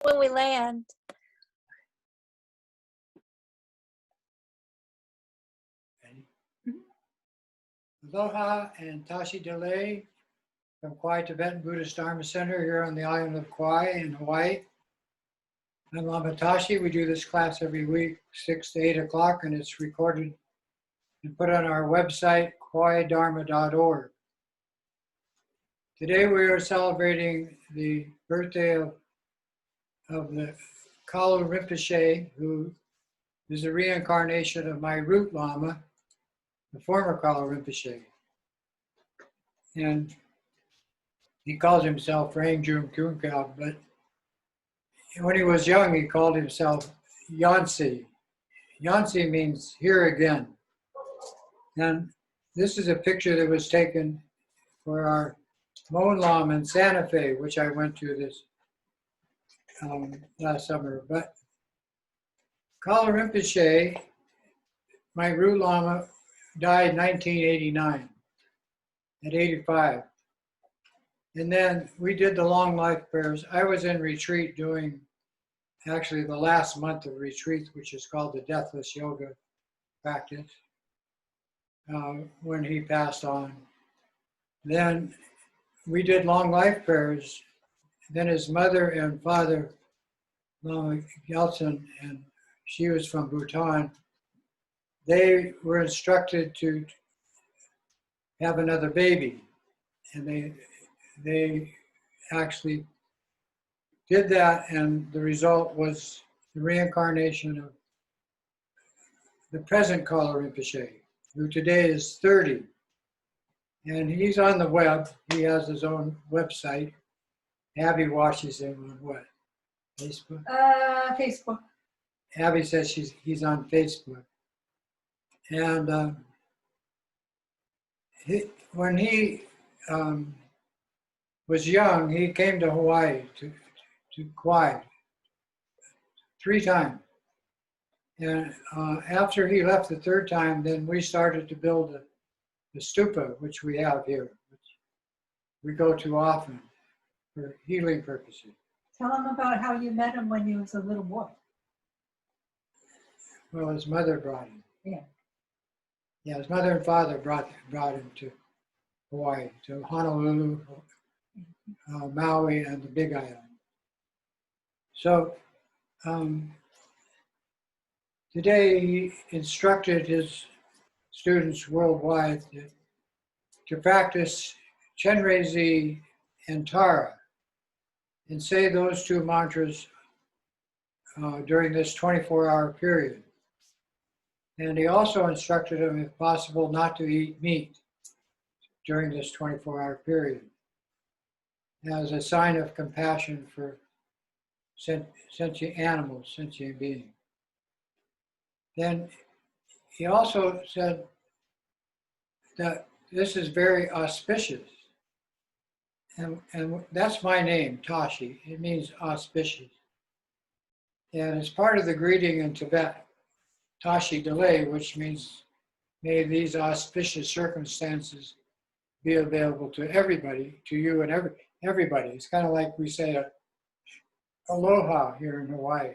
when we land. Aloha and Tashi Delay from Kauai Tibetan Buddhist Dharma Center here on the island of Kauai in Hawaii. I'm Lama Tashi. We do this class every week, 6 to 8 o'clock, and it's recorded and put on our website, kauaidharma.org. Today we are celebrating the birthday of the Kalu Rinpoche, who is a reincarnation of my root Lama, the former Kalu Rinpoche. And he calls himself Rangjum Kunkab, but when he was young, he called himself Yansi. Yansi means here again. And this is a picture that was taken for our Mon Lam in Santa Fe, which I went to this last summer. But Kalu Rinpoche, my root Lama, died in 1989 at 85. And then we did the long life prayers. I was in retreat doing actually the last month of retreat, which is called the Deathless Yoga practice, when he passed on. Then we did long life prayers. Then his mother and father, Lama Gyaltsen, and she was from Bhutan, they were instructed to have another baby. And they actually did that, and the result was the reincarnation of the present Kalu Rinpoche, who today is 30. And he's on the web. He has his own website. Abby watches him on what? Facebook? Facebook. Abby says he's on Facebook. And when he was young, he came to Hawaii, to Kauai, 3 times. And after he left the 3rd time, then we started to build the stupa, which we have here, which we go to often for healing purposes. Tell him about how you met him when he was a little boy. Well, his mother brought him. Yeah. Yeah, his mother and father brought him to Hawaii, to Honolulu, Maui, and the Big Island. So today he instructed his students worldwide to practice Chenrezig and Tara and say those 2 mantras during this 24-hour period. And he also instructed them, if possible, not to eat meat during this 24-hour period as a sign of compassion for sentient animals, sentient beings. Then he also said that this is very auspicious. And that's my name, Tashi. It means auspicious. And it's part of the greeting in Tibet, Tashi Delay, which means may these auspicious circumstances be available to everybody, to you and everybody. It's kind of like we say aloha here in Hawaii.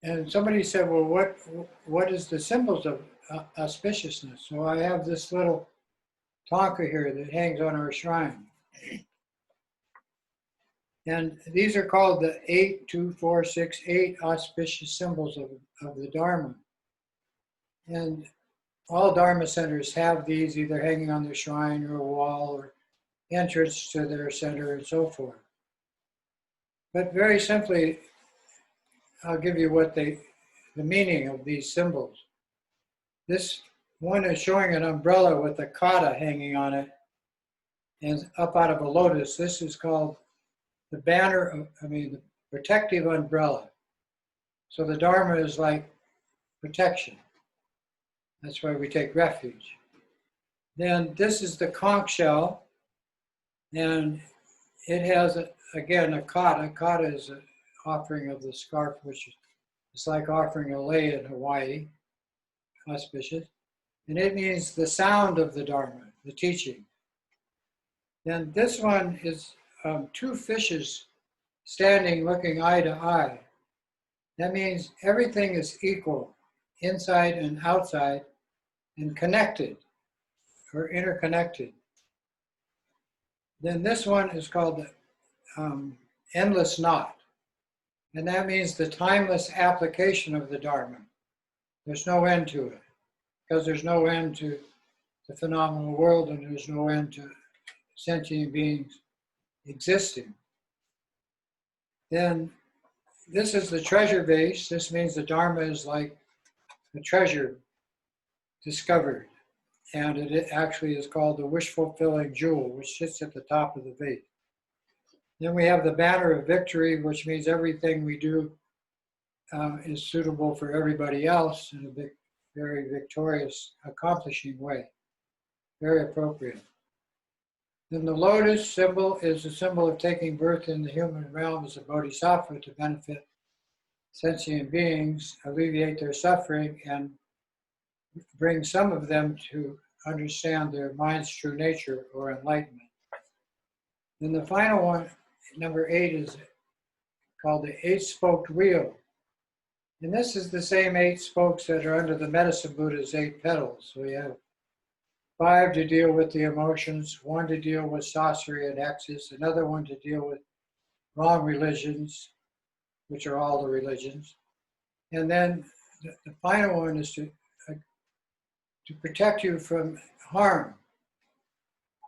And somebody said, well, what is the symbols of auspiciousness? So I have this little tonka here that hangs on our shrine. And these are called the 8, 2, 4, 6, 8 auspicious symbols of the Dharma. And all Dharma centers have these either hanging on their shrine or a wall or entrance to their center and so forth. But very simply, I'll give you what the meaning of these symbols. This one is showing an umbrella with a kata hanging on it and up out of a lotus. This is called the banner, the protective umbrella. So the Dharma is like protection. That's why we take refuge. Then this is the conch shell, and it has, again, a kata. Kata is an offering of the scarf, which is like offering a lei in Hawaii, auspicious. And it means the sound of the Dharma, the teaching. Then this one is 2 fishes standing looking eye to eye. That means everything is equal, inside and outside, and connected or interconnected. Then this one is called the endless knot. And that means the timeless application of the Dharma. There's no end to it, because there's no end to the phenomenal world and there's no end to sentient beings existing. Then this is the treasure base. This means the Dharma is like a treasure discovered. And it actually is called the wish-fulfilling jewel, which sits at the top of the vase. Then we have the banner of victory, which means everything we do is suitable for everybody else in a very victorious, accomplishing way. Very appropriate. Then the lotus symbol is a symbol of taking birth in the human realm as a bodhisattva to benefit sentient beings, alleviate their suffering, and bring some of them to understand their mind's true nature or enlightenment. Then the final one, number 8, is called the 8-spoked wheel. And this is the same 8 spokes that are under the medicine Buddha's 8 petals. So we have 5 to deal with the emotions, 1 to deal with sorcery and hexes, another one to deal with wrong religions, which are all the religions. And then the final one is to protect you from harm,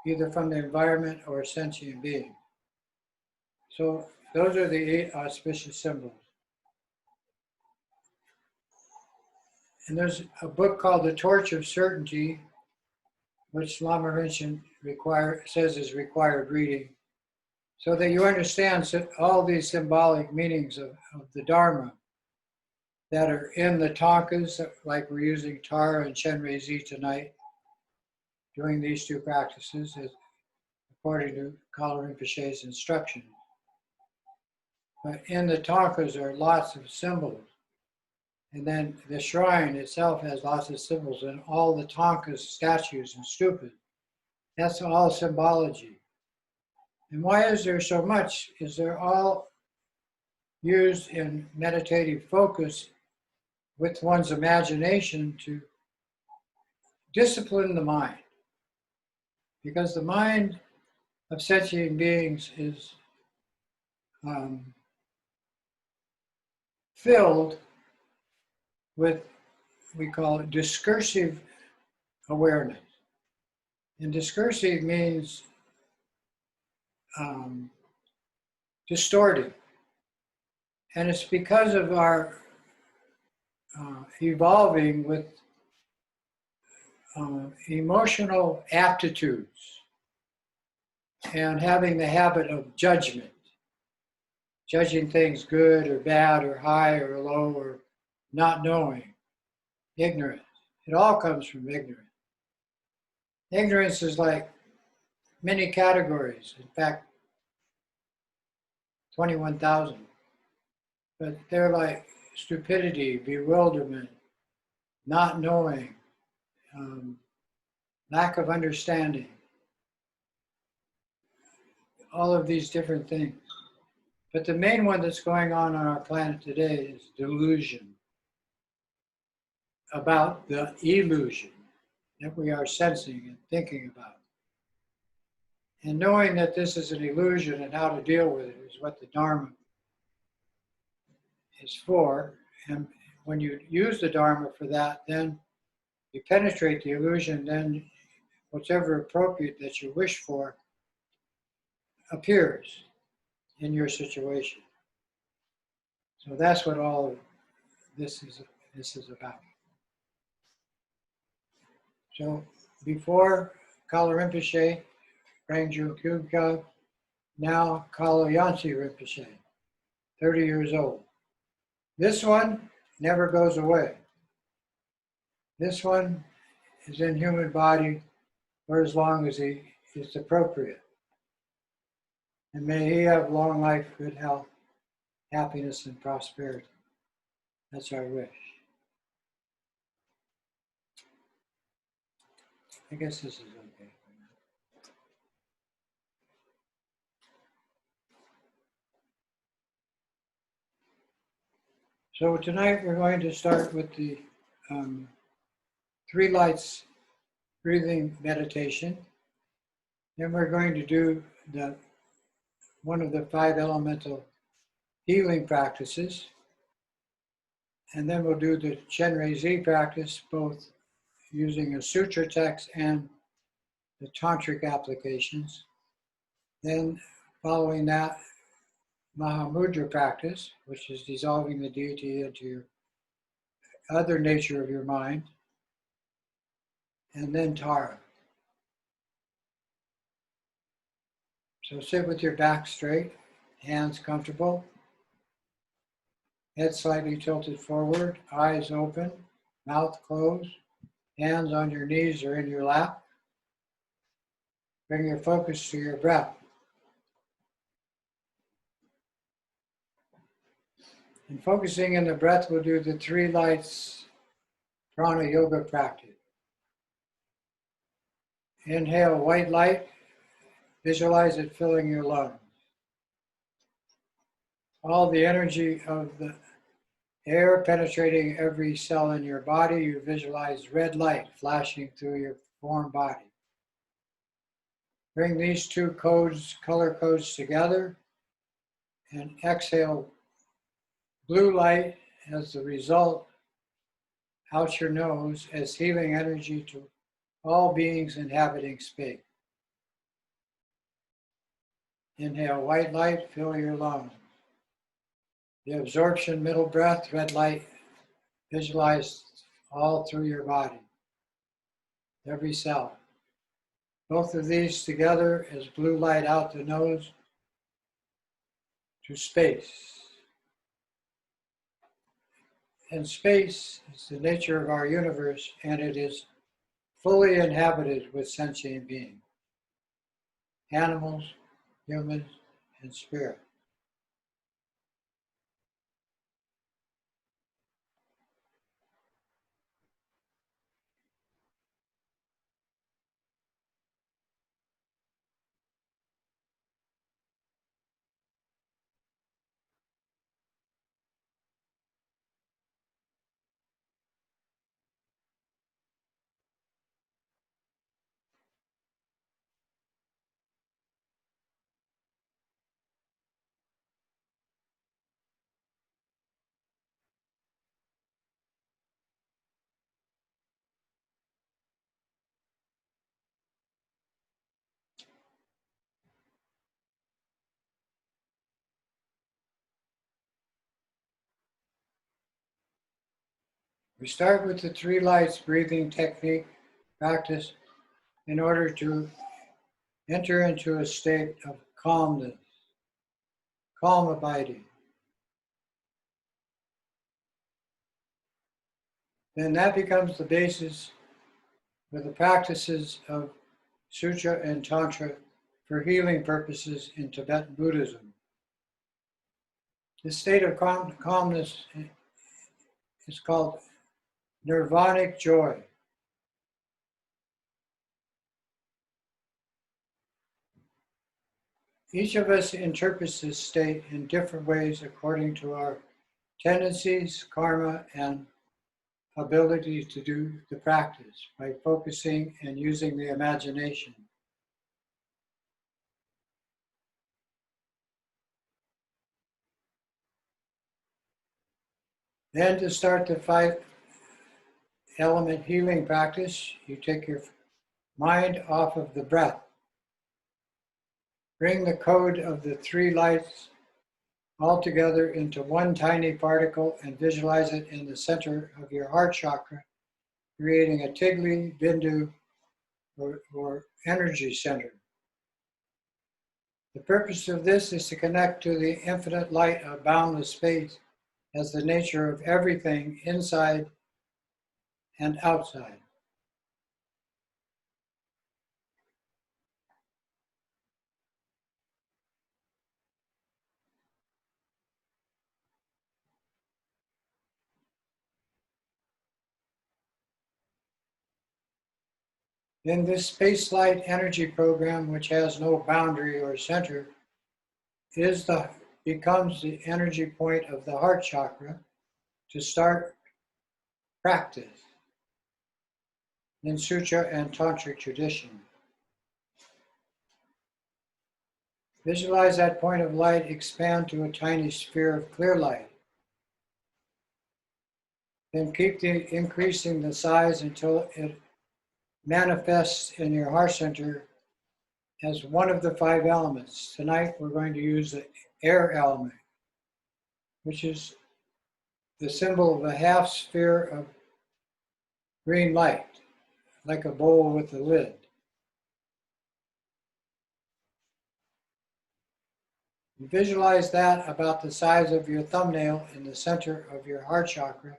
either from the environment or a sentient being. So those are the 8 auspicious symbols. And there's a book called The Torch of Certainty, which Lama Rinchen says is required reading, so that you understand all these symbolic meanings of the Dharma that are in the tankas, like we're using Tara and Chenrezig tonight, doing these 2 practices according to Kala Rinpoche's instruction. But in the tankas are lots of symbols. And then the shrine itself has lots of symbols, and all the tankas, statues, and stupas. That's all symbology. And why is there so much? Is they're all used in meditative focus with one's imagination to discipline the mind. Because the mind of sentient beings is filled with, we call it discursive awareness. And discursive means distorted. And it's because of our evolving with emotional aptitudes and having the habit of judgment, judging things good or bad or high or low or not knowing, ignorance. It all comes from ignorance. Ignorance is like many categories, in fact, 21,000. But they're like stupidity, bewilderment, not knowing, lack of understanding, all of these different things. But the main one that's going on our planet today is delusion about the illusion that we are sensing and thinking about. And knowing that this is an illusion and how to deal with it is what the Dharma is for. And when you use the Dharma for that, then you penetrate the illusion, then whatever appropriate that you wish for appears in your situation. So that's what all of this is about. So before Kala Rinpoche, Rangju Kyubka, now Kala Yansi Rinpoche, 30 years old. This one never goes away. This one is in human body for as long as it's appropriate. And may he have long life, good health, happiness, and prosperity. That's our wish. I guess this is okay. So tonight we're going to start with the three lights breathing meditation. Then we're going to do one of the 5 elemental healing practices. And then we'll do the Chenrezig practice, both using a sutra text and the tantric applications. Then following that, Mahamudra practice, which is dissolving the deity into your other nature of your mind. And then Tara. So sit with your back straight, hands comfortable, head slightly tilted forward, eyes open, mouth closed, hands on your knees or in your lap. Bring your focus to your breath. And focusing in the breath, we'll do the 3 lights prana yoga practice. Inhale white light, visualize it filling your lungs. All the energy of the air penetrating every cell in your body, you visualize red light flashing through your warm body. Bring these 2 color codes together, and exhale blue light as the result out your nose as healing energy to all beings inhabiting space. Inhale white light, fill your lungs. The absorption middle breath, red light, visualized all through your body, every cell. Both of these together as blue light out the nose to space. And space is the nature of our universe, and it is fully inhabited with sentient beings, animals, humans, and spirit. We start with the 3 lights breathing technique practice in order to enter into a state of calmness, calm abiding. Then that becomes the basis for the practices of Sutra and Tantra for healing purposes in Tibetan Buddhism. This state of calmness is called nirvanic joy. Each of us interprets this state in different ways according to our tendencies, karma, and ability to do the practice by focusing and using the imagination. Then to start the 5 element healing practice, you take your mind off of the breath. Bring the code of the 3 lights all together into one tiny particle and visualize it in the center of your heart chakra, creating a tigli, bindu, or energy center. The purpose of this is to connect to the infinite light of boundless space as the nature of everything inside and outside. Then this space light energy program, which has no boundary or center, becomes the energy point of the heart chakra, to start practice in Sutra and Tantric tradition. Visualize that point of light expand to a tiny sphere of clear light. Then keep increasing the size until it manifests in your heart center as one of the 5 elements. Tonight we're going to use the air element, which is the symbol of a half sphere of green light, like a bowl with a lid. Visualize that about the size of your thumbnail in the center of your heart chakra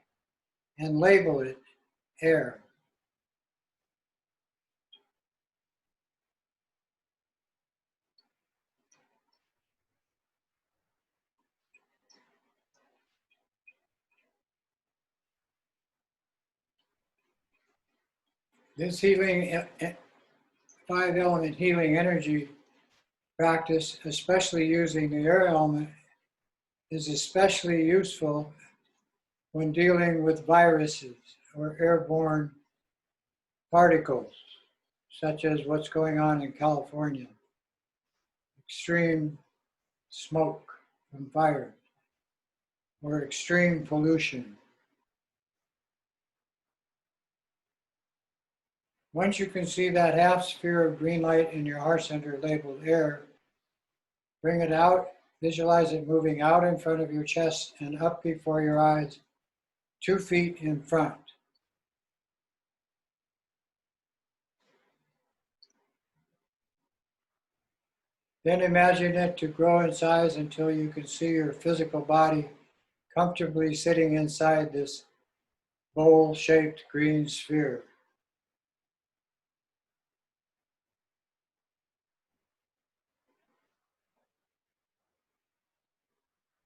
and label it air. This healing, 5-element healing energy practice, especially using the air element, is especially useful when dealing with viruses or airborne particles, such as what's going on in California. Extreme smoke from fire or extreme pollution. Once you can see that half sphere of green light in your heart center labeled air, bring it out, visualize it moving out in front of your chest and up before your eyes, 2 feet in front. Then imagine it to grow in size until you can see your physical body comfortably sitting inside this bowl-shaped green sphere.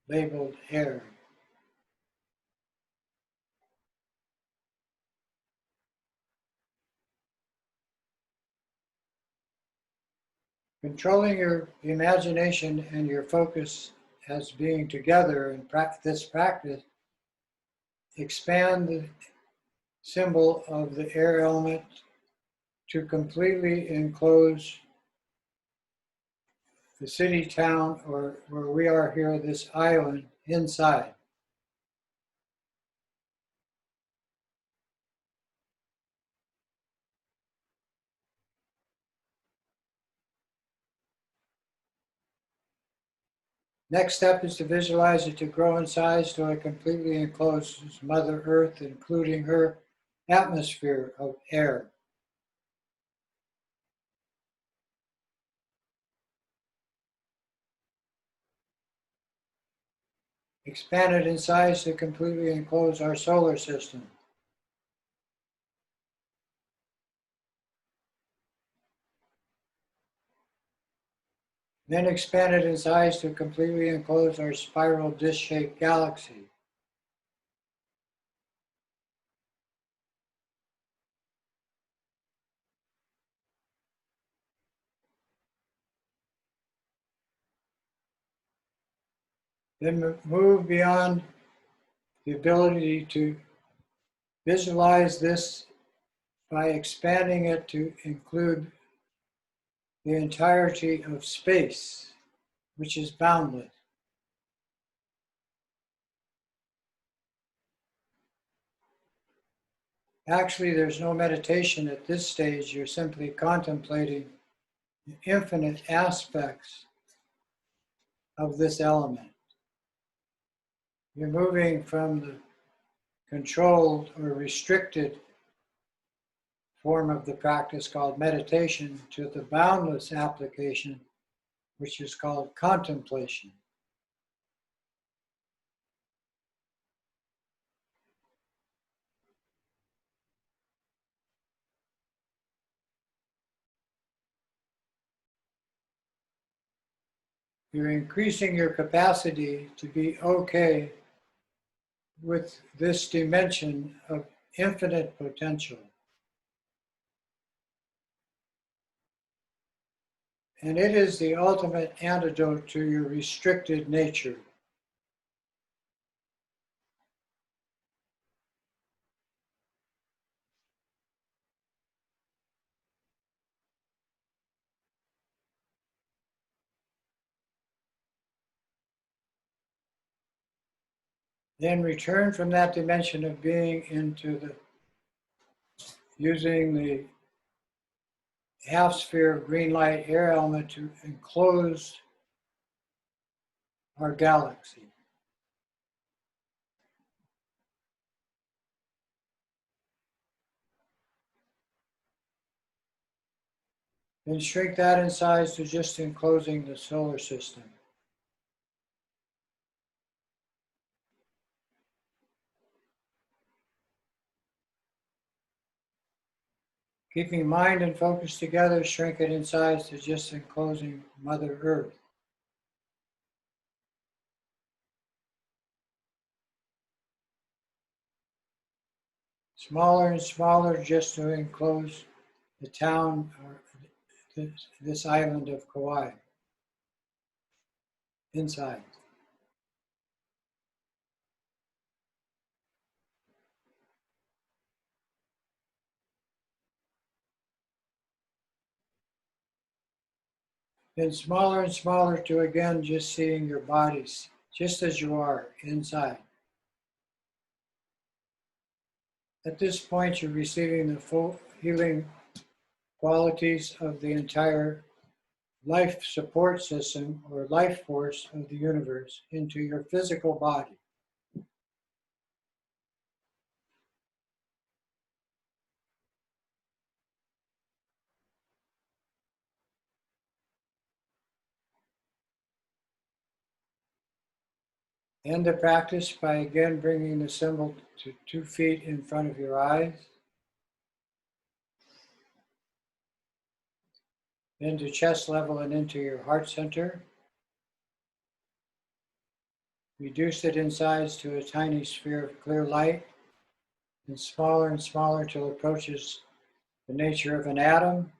Labeled air. Controlling your imagination and your focus as being together in this practice, expand the symbol of the air element to completely enclose the city, town, or where we are here, this island, inside. Next step is to visualize it to grow in size till it completely encloses Mother Earth, including her atmosphere of air. Expand it in size to completely enclose our solar system. Then expand it in size to completely enclose our spiral disc-shaped galaxy. Then move beyond the ability to visualize this by expanding it to include the entirety of space, which is boundless. Actually, there's no meditation at this stage. You're simply contemplating the infinite aspects of this element. You're moving from the controlled or restricted form of the practice called meditation to the boundless application, which is called contemplation. You're increasing your capacity to be okay with this dimension of infinite potential. And it is the ultimate antidote to your restricted nature. Then return from that dimension of being into using the half sphere of green light air element to enclose our galaxy. Then shrink that in size to just enclosing the solar system. Keeping mind and focus together, shrink it in size to just enclosing Mother Earth. Smaller and smaller just to enclose the town or this island of Kauai inside. Then smaller and smaller to again just seeing your bodies just as you are inside. At this point, you're receiving the full healing qualities of the entire life support system or life force of the universe into your physical body. End the practice by again bringing the symbol to 2 feet in front of your eyes. Then to chest level and into your heart center. Reduce it in size to a tiny sphere of clear light, and smaller till it approaches the nature of an atom,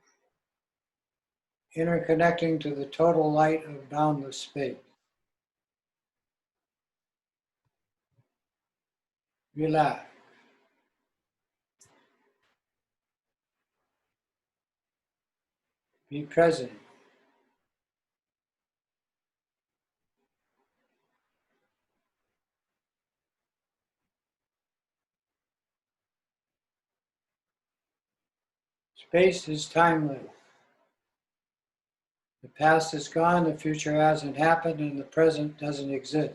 interconnecting to the total light of boundless space. Relax. Be present. Space is timeless. The past is gone, the future hasn't happened, and the present doesn't exist.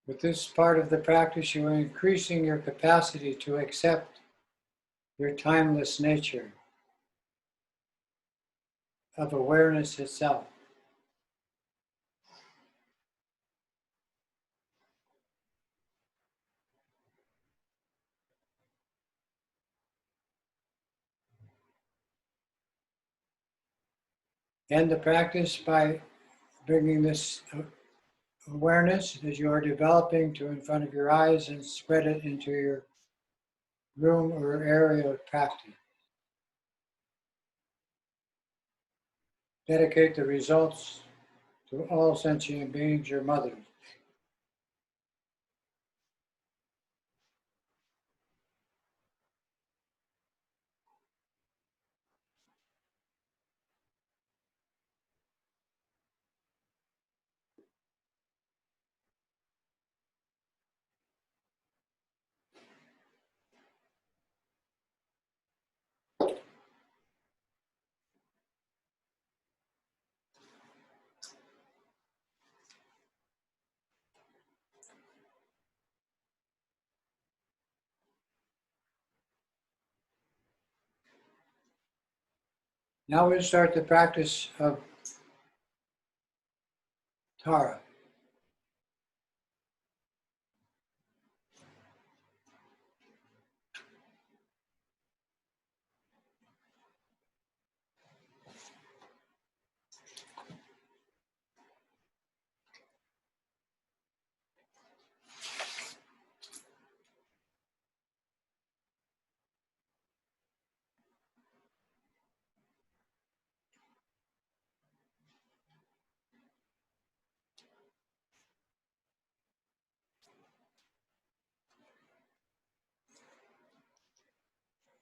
With this part of the practice, you are increasing your capacity to accept your timeless nature of awareness itself. End the practice by bringing this awareness as you are developing to in front of your eyes and spread it into your room or area of practice. Dedicate the results to all sentient beings, your mothers. Now we'll start the practice of Tara.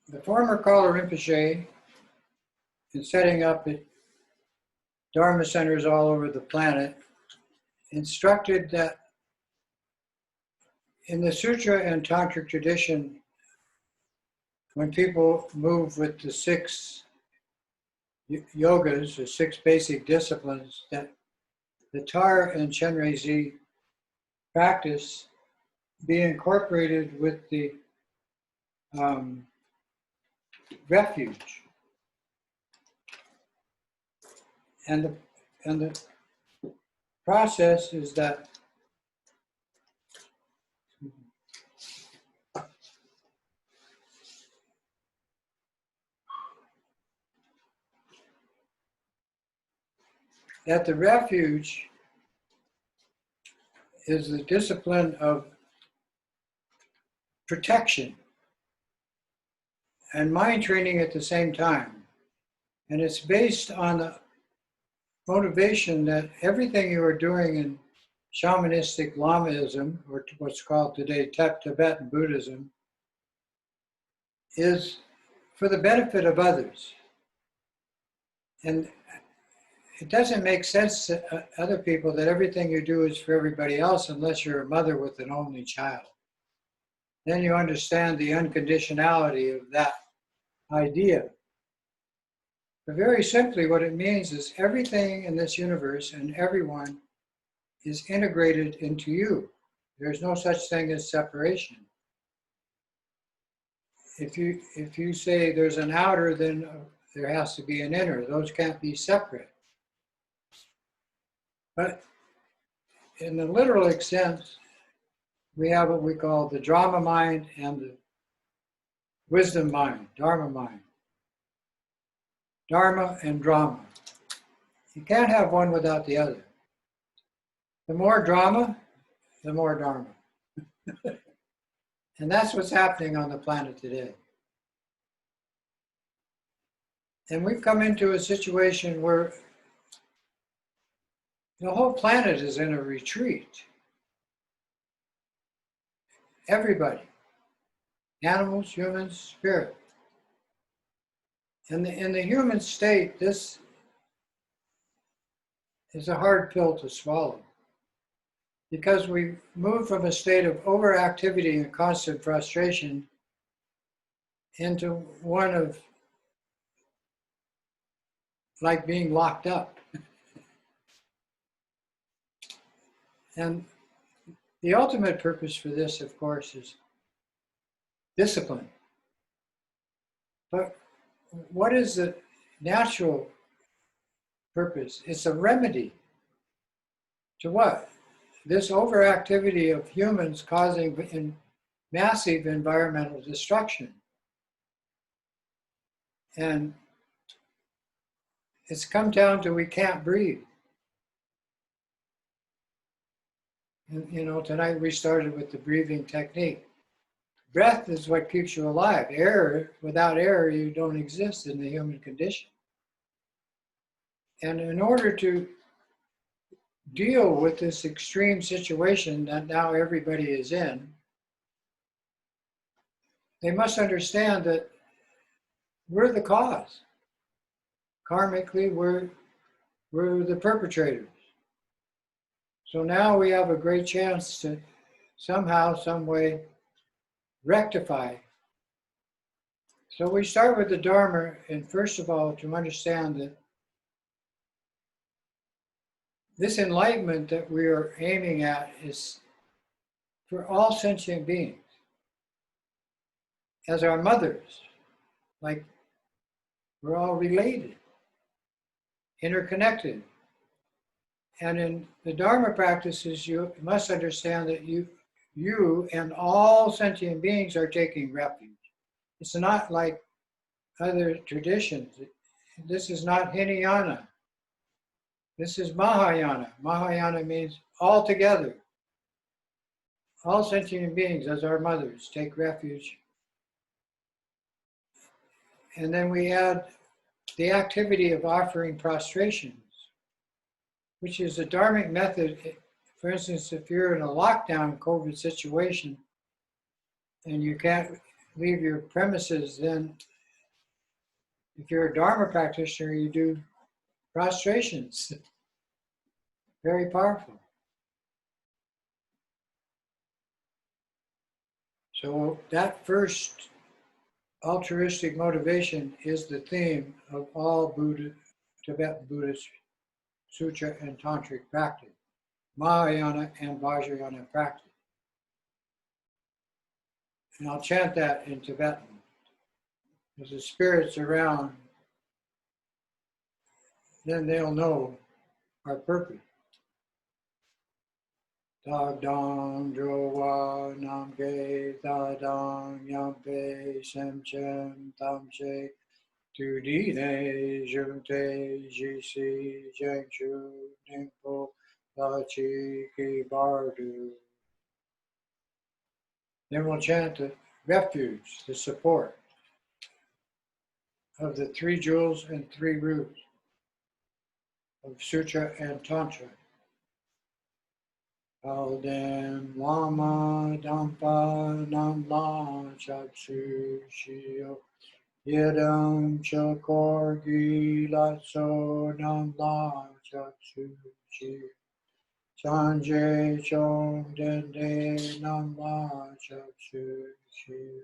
The former Kala Rinpoche, in setting up Dharma centers all over the planet, instructed that in the Sutra and Tantric tradition, when people move with the 6 yogas, or 6 basic disciplines, that the Tara and Chenrezig practice be incorporated with the refuge. And the process is that the refuge is the discipline of protection and mind training at the same time. And it's based on the motivation that everything you are doing in shamanistic Lamaism, or what's called today Tibetan Buddhism, is for the benefit of others. And it doesn't make sense to other people that everything you do is for everybody else unless you're a mother with an only child. Then you understand the unconditionality of that idea. But very simply, what it means is everything in this universe and everyone is integrated into you. There's no such thing as separation. If you say there's an outer, then there has to be an inner. Those can't be separate. But in the literal sense, we have what we call the drama mind and the wisdom mind, dharma mind. Dharma and drama. You can't have one without the other. The more drama, the more dharma. And that's what's happening on the planet today. And we've come into a situation where the whole planet is in a retreat. Everybody. Animals, humans, spirit. And in the human state, this is a hard pill to swallow. Because we move from a state of overactivity and constant frustration into one of like being locked up. And the ultimate purpose for this, of course, is discipline. But what is the natural purpose? It's a remedy to what? This overactivity of humans causing massive environmental destruction. And it's come down to we can't breathe. And, tonight we started with the breathing technique. Breath is what keeps you alive. Air, without air, you don't exist in the human condition. And in order to deal with this extreme situation that now everybody is in, they must understand that we're the cause. Karmically, we're the perpetrators. So now we have a great chance to somehow, some way, rectify. So we start with the Dharma, and first of all, to understand that this enlightenment that we are aiming at is for all sentient beings. As our mothers, like we're all related, interconnected. And in the Dharma practices, you must understand that you and all sentient beings are taking refuge. It's not like other traditions. This is not Hinayana. This is Mahayana. Mahayana means all together. All sentient beings, as our mothers, take refuge. And then we add the activity of offering prostrations, which is a dharmic method. For instance, if you're in a lockdown COVID situation and you can't leave your premises, then if you're a Dharma practitioner, you do prostrations. Very powerful. So that first altruistic motivation is the theme of all Tibetan Buddhist Sutra and Tantric practice, Mahayana and Vajrayana practice. And I'll chant that in Tibetan. As the spirits around, then they'll know our purpose. Tagdang drowa namge tadang yampe semchen tamche tu dine junte jisi jengchu nimpo lachi ki bardu. Then we'll chant the refuge, the support of the three jewels and three roots of Sutra and Tantra. Alden Lama Dampa Namla Chapsu Shio Yedam Chakorgi Latso Namla Chapsu Shio Sanjay Chong Dende Namla Chapsu Shio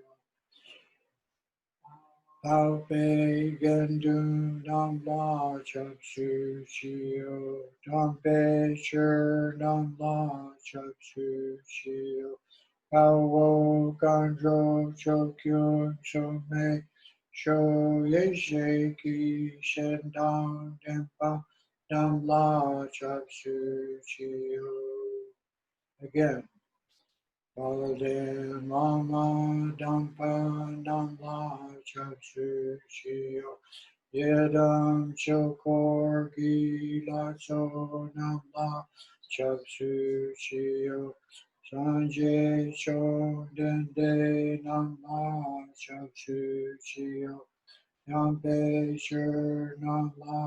Alpe Gendu Namla Chapsu Shio Dampe Shur Namla Chapsu Shio Awo Ganjo Chokyo Some Sho Yeshe Ki Shendang Dempa Namla Chapsu Shio. Again. Balade Mama Dampa Namla Chapsu Shio Yedam Chokor Gilatso Namla Chapsu Shio Sanjay Cho Dende Namla Chapsu Shio Yampe Shur Namla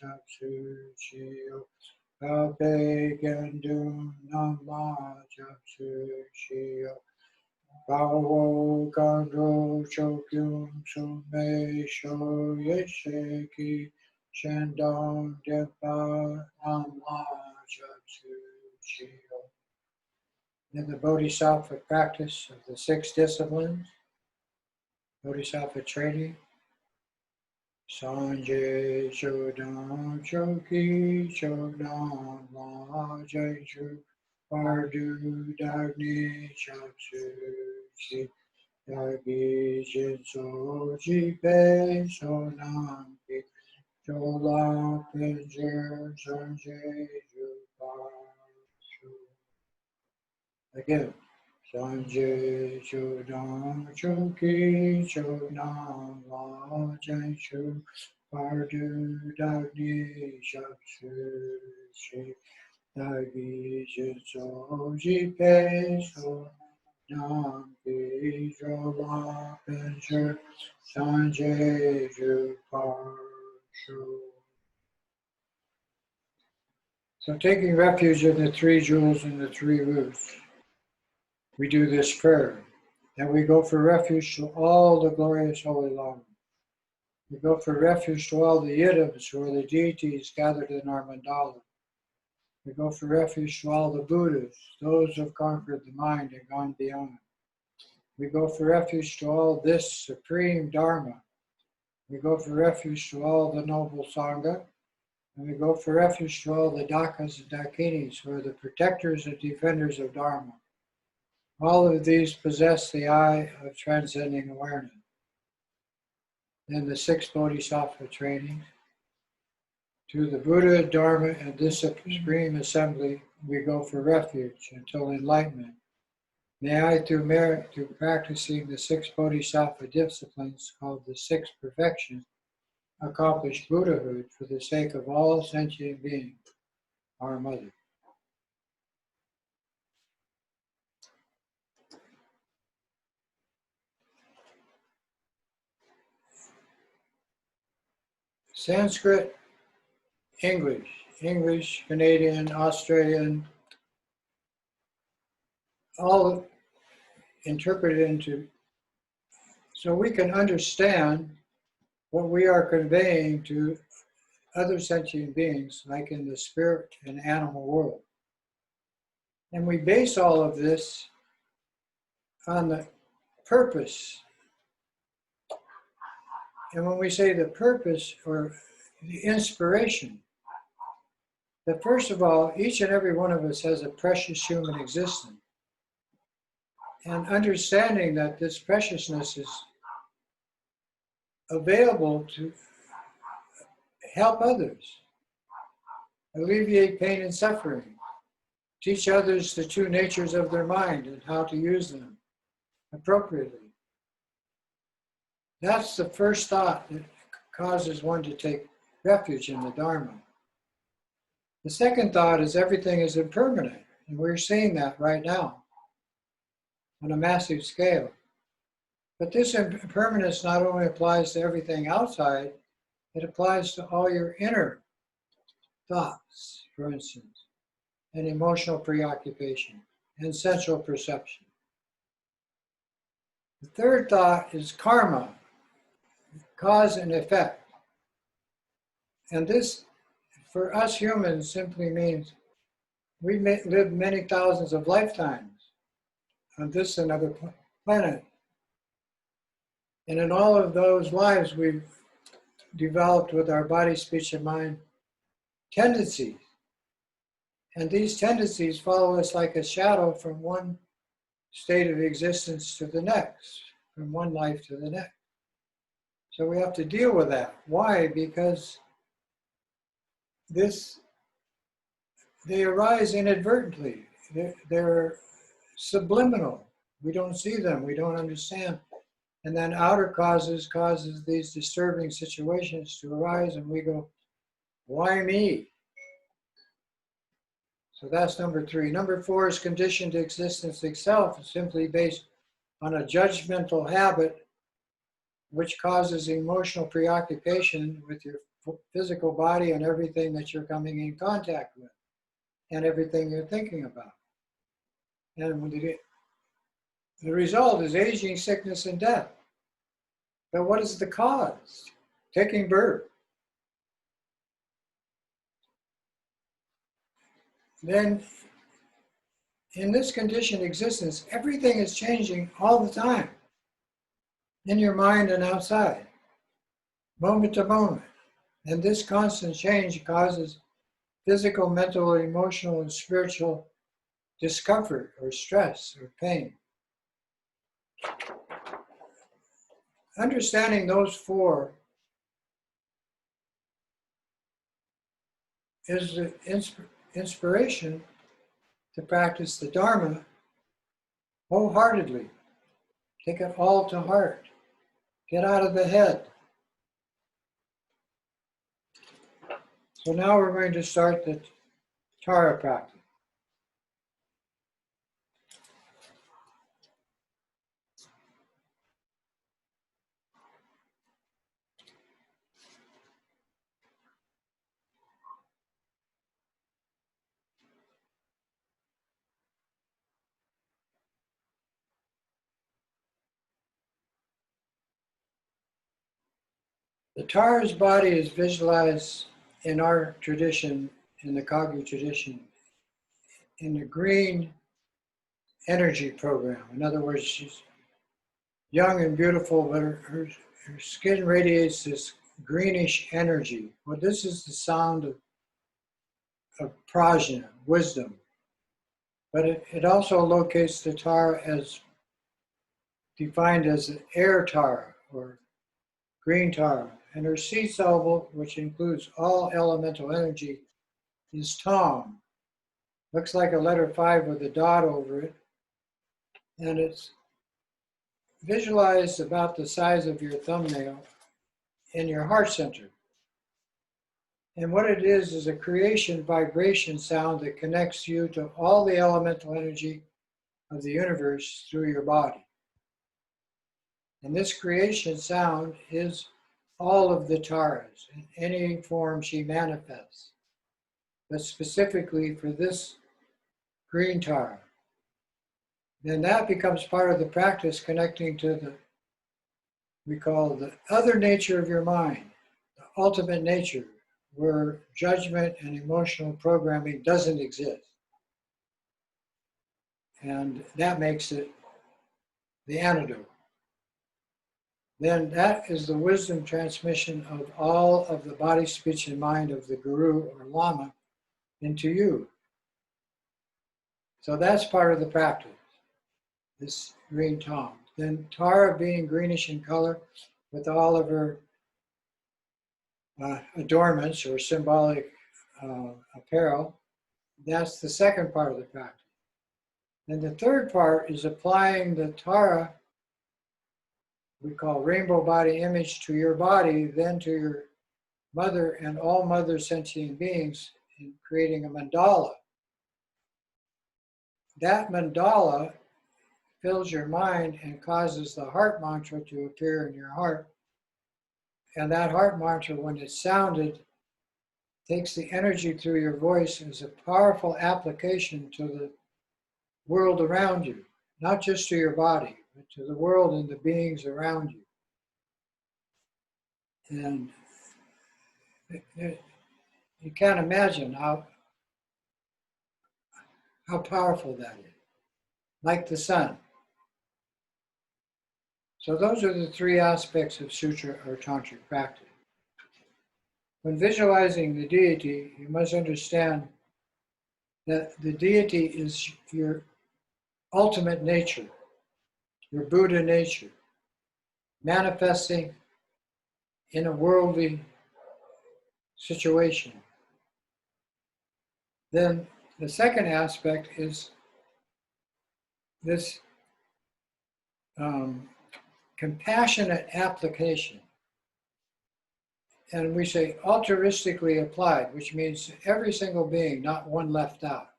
Chapsu Shio Alpe Gendu Namla Chapsu Shio Bawo Gandro Chokyum Sume Sho Yeshe Ki Shendong Dempa Namla Chapsu Shio. In the Bodhisattva practice of the 6 disciplines, Bodhisattva training, Sanjay Chodam Choki Chodam La Jaichu Pardu Dagni Chapsu Shi Yagi Jinso Jipe Sonam Pi Chola Pinjer Sanjay Juparshu. Again. Sanjay Chodam Choki Chodam La Jaishu Pardu Dagni Chapsu Shi Dagi Jinso Jipe So Nam Pi Jola Pincher Sanjay Juparshu. So taking refuge in the 3 jewels and the 3 roots, we do this prayer. Then we go for refuge to all the glorious holy Lama. We go for refuge to all the yidams who are the deities gathered in our mandala. We go for refuge to all the Buddhas, those who have conquered the mind and gone beyond. We go for refuge to all this supreme Dharma. We go for refuge to all the noble Sangha. And we go for refuge to all the Dakas and Dakinis who are the protectors and defenders of Dharma. All of these possess the eye of transcending awareness. Then the 6 Bodhisattva trainings. To the Buddha, Dharma, and this supreme assembly, we go for refuge until enlightenment. May I, through merit, through practicing the 6 Bodhisattva disciplines called the 6 perfections, accomplish Buddhahood for the sake of all sentient beings, our Mother. Sanskrit, English, Canadian, Australian, all interpreted into so we can understand what we are conveying to other sentient beings, like in the spirit and animal world. And we base all of this on the purpose. And when we say the purpose or the inspiration, that first of all, each and every one of us has a precious human existence. And understanding that this preciousness is available to help others, alleviate pain and suffering, teach others the true natures of their mind and how to use them appropriately. That's the first thought that causes one to take refuge in the Dharma. The second thought is everything is impermanent, and we're seeing that right now on a massive scale. But this impermanence not only applies to everything outside, it applies to all your inner thoughts, for instance, and emotional preoccupation and sensual perception. The third thought is karma, cause and effect. And this, for us humans, simply means we may live many thousands of lifetimes on this and other planet. And in all of those lives, we've developed with our body, speech, and mind tendencies. And these tendencies follow us like a shadow from one state of existence to the next, from one life to the next. So we have to deal with that. Why? Because they arise inadvertently. They're subliminal. We don't see them. We don't understand. And then outer causes these disturbing situations to arise, and we go, why me? So that's number 3. Number 4 is conditioned existence itself. It's simply based on a judgmental habit which causes emotional preoccupation with your physical body and everything that you're coming in contact with and everything you're thinking about. And the result is aging, sickness, and death. But what is the cause? Taking birth. Then, in this conditioned existence, everything is changing all the time, in your mind and outside, moment to moment. And this constant change causes physical, mental, emotional, and spiritual discomfort or stress or pain. Understanding those 4 is the inspiration to practice the Dharma wholeheartedly. Take it all to heart. Get out of the head. So now we're going to start the Tara practice. The Tara's body is visualized in our tradition, in the Kagyu tradition, in the green energy program. In other words, she's young and beautiful, but her skin radiates this greenish energy. Well, this is the sound of prajna, wisdom. But it also locates the Tara as defined as an air Tara or green Tara. And her seed syllable, which includes all elemental energy, is Tom. Looks like a letter 5 with a dot over it. And it's visualized about the size of your thumbnail in your heart center. And what it is a creation vibration sound that connects you to all the elemental energy of the universe through your body. And this creation sound is all of the Taras in any form she manifests, but specifically for this green Tara. Then that becomes part of the practice, connecting to the we call the other nature of your mind, the ultimate nature, where judgment and emotional programming doesn't exist. And that makes it the antidote. Then that is the wisdom transmission of all of the body, speech, and mind of the guru or lama into you. So that's part of the practice, this green tom. Then Tara, being greenish in color with all of her adornments or symbolic apparel, that's the second part of the practice. And the third part is applying the Tara, we call rainbow body image, to your body, then to your mother and all mother sentient beings, in creating a mandala. That mandala fills your mind and causes the heart mantra to appear in your heart. And that heart mantra, when it's sounded, takes the energy through your voice as a powerful application to the world around you, not just to your body, but to the world and the beings around you. And you can't imagine how powerful that is, like the sun. So those are the three aspects of sutra or tantric practice. When visualizing the deity, you must understand that the deity is your ultimate nature, your Buddha nature, manifesting in a worldly situation. Then the second aspect is this compassionate application. And we say altruistically applied, which means every single being, not one left out.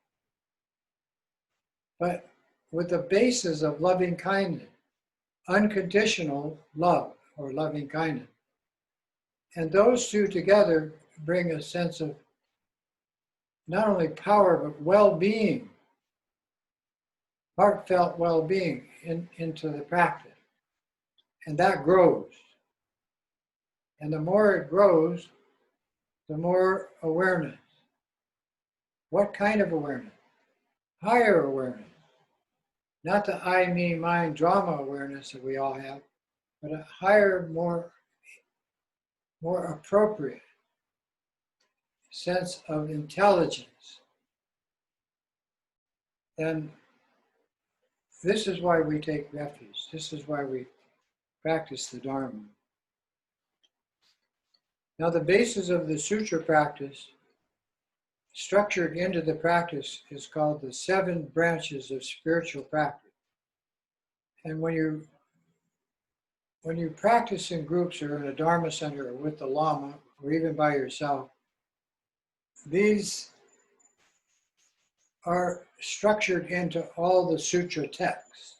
But with the basis of loving kindness, unconditional love or loving kindness. And those two together bring a sense of not only power, but well-being, heartfelt well-being into the practice. And that grows. And the more it grows, the more awareness. What kind of awareness? Higher awareness. Not the I, me, mine drama awareness that we all have, but a higher, more appropriate sense of intelligence. And this is why we take refuge. This is why we practice the Dharma. Now, the basis of the sutra practice, structured into the practice, is called the 7 branches of spiritual practice. And when you practice in groups or in a Dharma center or with the Lama, or even by yourself, these are structured into all the sutra texts.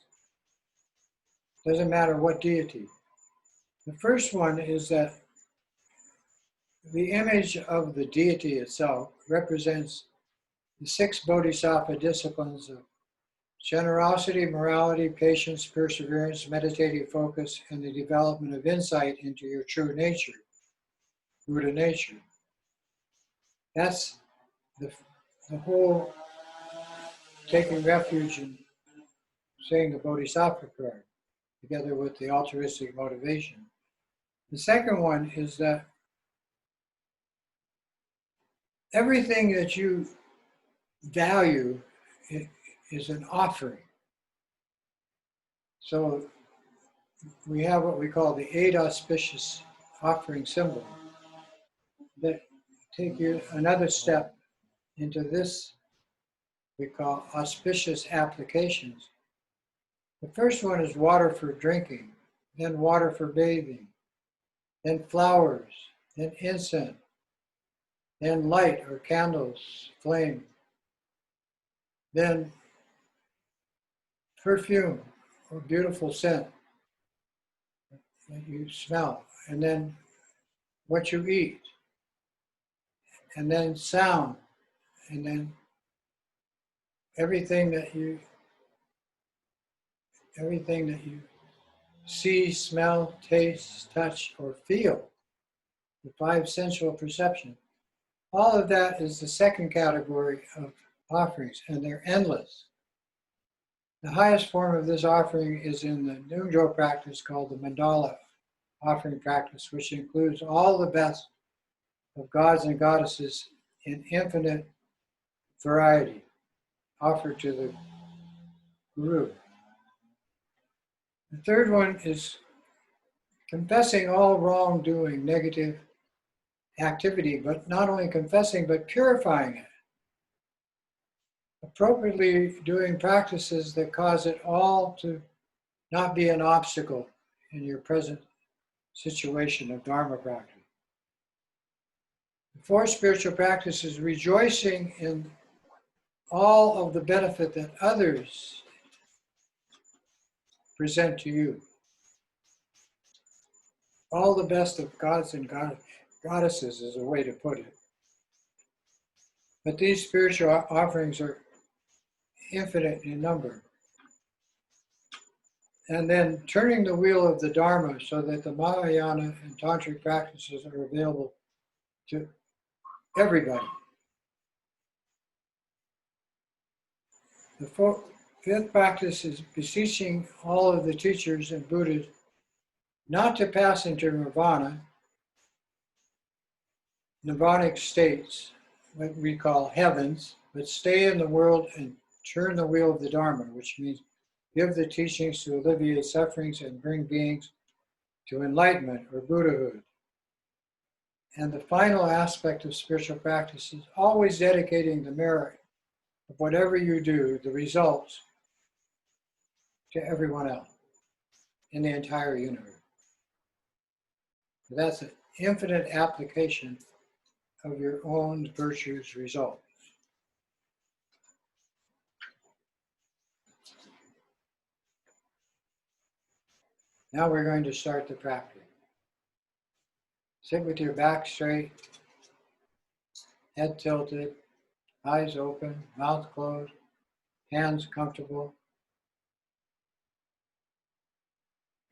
Doesn't matter what deity. The first one is that the image of the deity itself represents the 6 bodhisattva disciplines of generosity, morality, patience, perseverance, meditative focus, and the development of insight into your true nature, Buddha nature. That's the whole taking refuge in saying the Bodhisattva prayer, together with the altruistic motivation. The second one is that everything that you value is an offering. So we have what we call the 8 auspicious offering symbol that take you another step into this we call auspicious applications. The first one is water for drinking, then water for bathing, then flowers, then incense, then light or candles, flame, then perfume or beautiful scent that you smell, and then what you eat, and then sound, and then everything that you see, smell, taste, touch, or feel, the five sensual perceptions. All of that is the second category of offerings, and they're endless. The highest form of this offering is in the Nungjo practice called the mandala offering practice, which includes all the best of gods and goddesses in infinite variety offered to the guru. The third one is confessing all wrongdoing, negative activity, but not only confessing, but purifying it. Appropriately doing practices that cause it all to not be an obstacle in your present situation of Dharma practice. The fourth spiritual practice is rejoicing in all of the benefit that others present to you. All the best of gods and goddesses is a way to put it. But these spiritual offerings are infinite in number. And then turning the wheel of the Dharma so that the Mahayana and Tantric practices are available to everybody. The fifth practice is beseeching all of the teachers and Buddhas not to pass into nirvanic states, what we call heavens, but stay in the world and turn the wheel of the Dharma, which means give the teachings to alleviate sufferings and bring beings to enlightenment or Buddhahood. And the final aspect of spiritual practice is always dedicating the merit of whatever you do, the results, to everyone else in the entire universe. So that's an infinite application of your own virtues results. Now we're going to start the practice. Sit with your back straight, head tilted, eyes open, mouth closed, hands comfortable.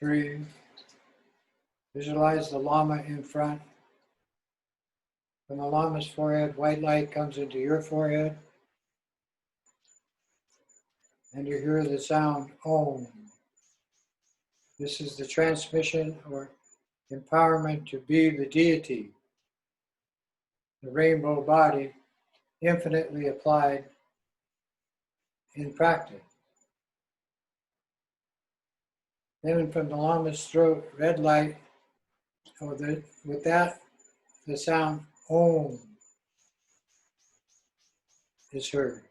Breathe. Visualize the Lama in front. From the Lama's forehead, white light comes into your forehead. And you hear the sound Om. This is the transmission or empowerment to be the deity, the rainbow body, infinitely applied in practice. Then from the Lama's throat, red light, with that, the sound Om is heard.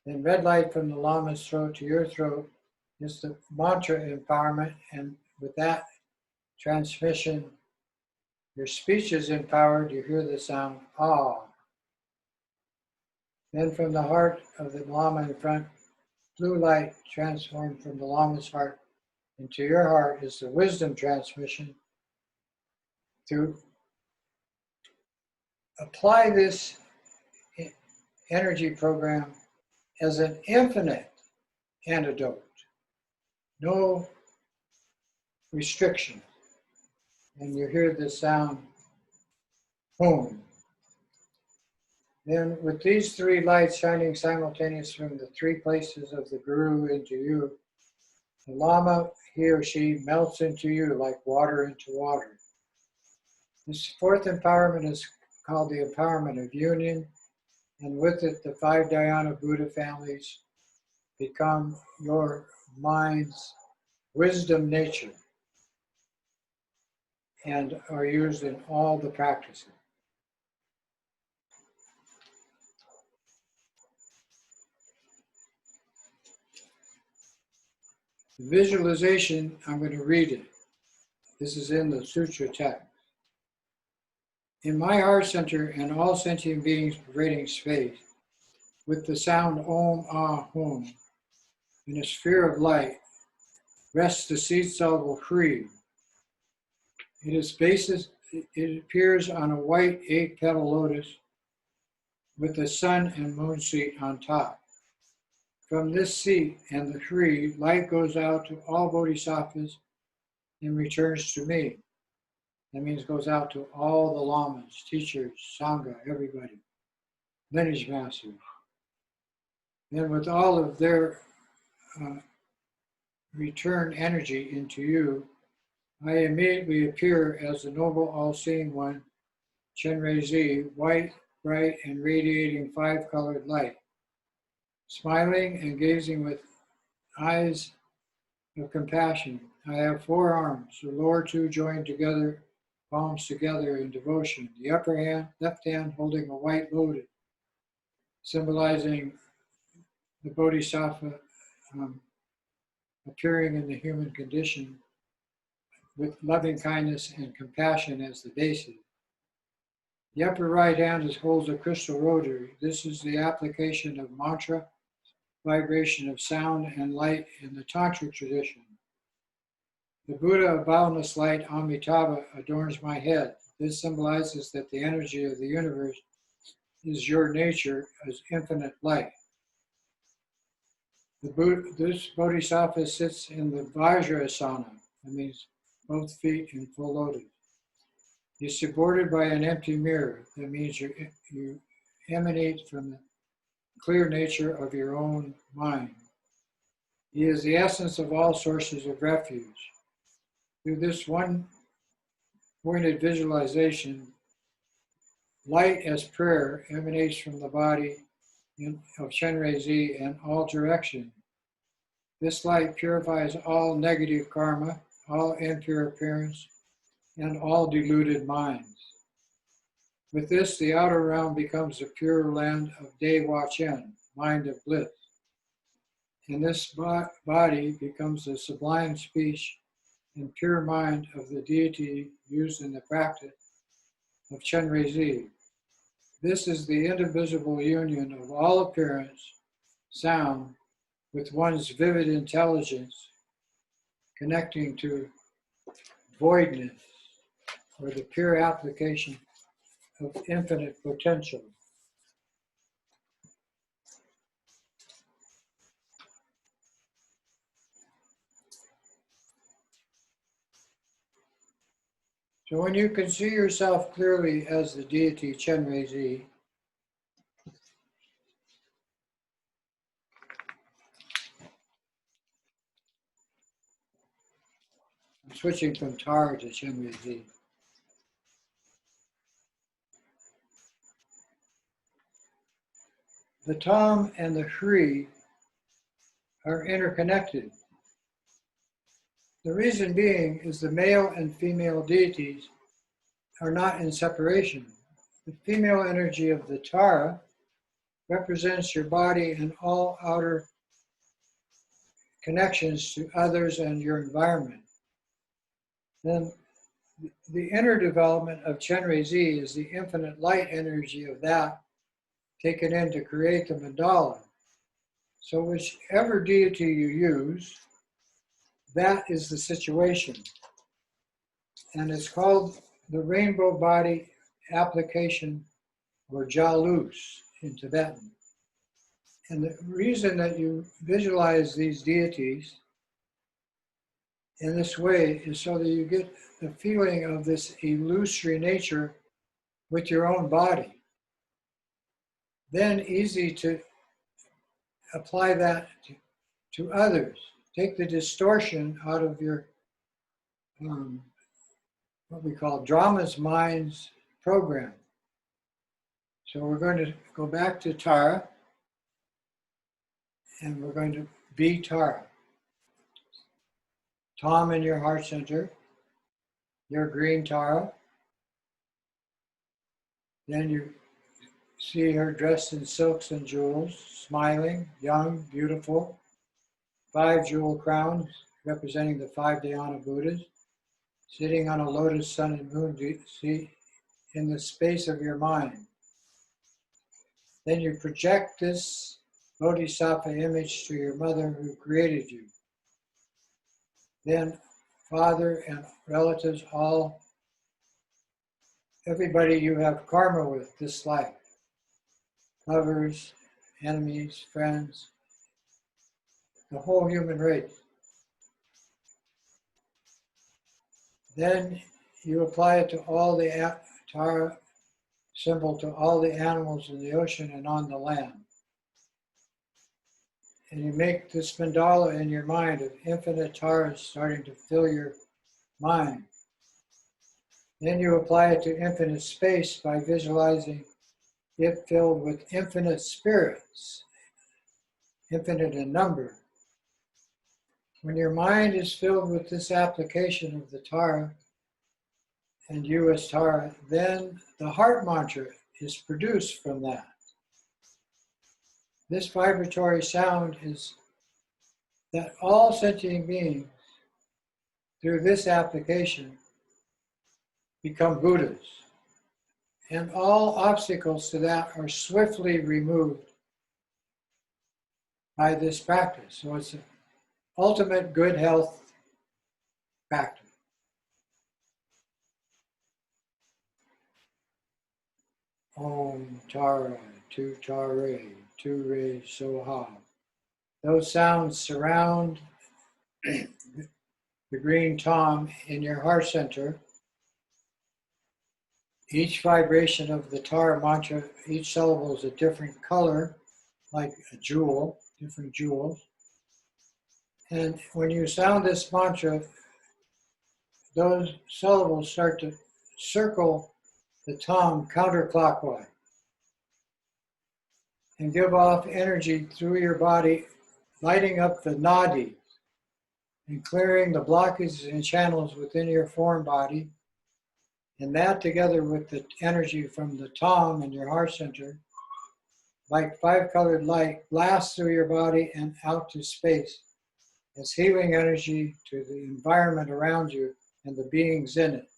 Then red light from the Lama's throat to your throat is the mantra empowerment, and with that transmission, your speech is empowered, you hear the sound Ah. Then from the heart of the Lama in front, blue light transformed from the Lama's heart into your heart is the wisdom transmission. To apply this energy program as an infinite antidote, no restriction. And you hear the sound Om. Then with these three lights shining simultaneously from the three places of the Guru into you, the Lama, he or she, melts into you like water into water. This fourth empowerment is called the empowerment of union, and with it the five Dhyana Buddha families become your mind's wisdom nature and are used in all the practices. The visualization, I'm going to read it. This is in the sutra text. In my heart center and all sentient beings pervading space, with the sound Om Ah Hum, in a sphere of light, rests the seed cell of Khri. It appears on a white 8-petal lotus with the sun and moon seat on top. From this seat and the Khri, light goes out to all bodhisattvas and returns to me. That means goes out to all the lamas, teachers, sangha, everybody, lineage masters. Then with all of their return energy into you, I immediately appear as the noble all-seeing one, Chenrezig, white, bright, and radiating five-colored light, smiling and gazing with eyes of compassion. I have four arms, the lower two joined together, palms together in devotion. The upper hand, left hand holding a white lotus, symbolizing the Bodhisattva appearing in the human condition with loving kindness and compassion as the basis. The upper right hand holds a crystal rotary. This is the application of mantra, vibration of sound and light in the Tantric tradition. The Buddha of boundless light, Amitabha, adorns my head. This symbolizes that the energy of the universe is your nature as infinite light. This Bodhisattva sits in the Vajrasana, that means both feet in full lotus. He's supported by an empty mirror, that means you emanate from the clear nature of your own mind. He is the essence of all sources of refuge. Through this one-pointed visualization, light as prayer emanates from the body of Chenrezig in all directions. This light purifies all negative karma, all impure appearance, and all deluded minds. With this, the outer realm becomes the pure land of Dewa Chen, mind of bliss. And this body becomes the sublime speech and pure mind of the deity used in the practice of Chenrezig. This is the indivisible union of all appearance, sound, with one's vivid intelligence, connecting to voidness, or the pure application of infinite potential. So when you can see yourself clearly as the deity Chenrezig, I'm switching from Tara to Chenrezig. The Tam and the Hri are interconnected. The reason being is the male and female deities are not in separation. The female energy of the Tara represents your body and all outer connections to others and your environment. Then the inner development of Chenrezig is the infinite light energy of that taken in to create the mandala. So whichever deity you use, that is the situation. And it's called the rainbow body application, or jalus in Tibetan. And the reason that you visualize these deities in this way is so that you get the feeling of this illusory nature with your own body. Then easy to apply that to others. Take the distortion out of your, what we call Drama's Minds program. So we're going to go back to Tara, and we're going to be Tara. Tom in your heart center, your green Tara. Then you see her dressed in silks and jewels, smiling, young, beautiful. 5 jewel crowns representing the 5 Dhyana Buddhas, sitting on a lotus sun and moon seat in the space of your mind. Then you project this Bodhisattva image to your mother who created you. Then father and relatives, everybody you have karma with this life. Lovers, enemies, friends, the whole human race. Then you apply it to all the Tara symbol to all the animals in the ocean and on the land. And you make this mandala in your mind of infinite Taras starting to fill your mind. Then you apply it to infinite space by visualizing it filled with infinite spirits, infinite in number. When your mind is filled with this application of the Tara and you as Tara, then the heart mantra is produced from that. This vibratory sound is that all sentient beings, through this application, become Buddhas. And all obstacles to that are swiftly removed by this practice. So it's an ultimate good health practice. Om Tara, Tu Tare, Tu Re Soha. Those sounds surround the green tom in your heart center. Each vibration of the Tara mantra, each syllable is a different color, like a jewel, different jewels. And when you sound this mantra, those syllables start to circle the tom counterclockwise and give off energy through your body, lighting up the nadis and clearing the blockages and channels within your foreign body. And that, together with the energy from the tom in your heart center, like five-colored light, blasts through your body and out to space as healing energy to the environment around you and the beings in it.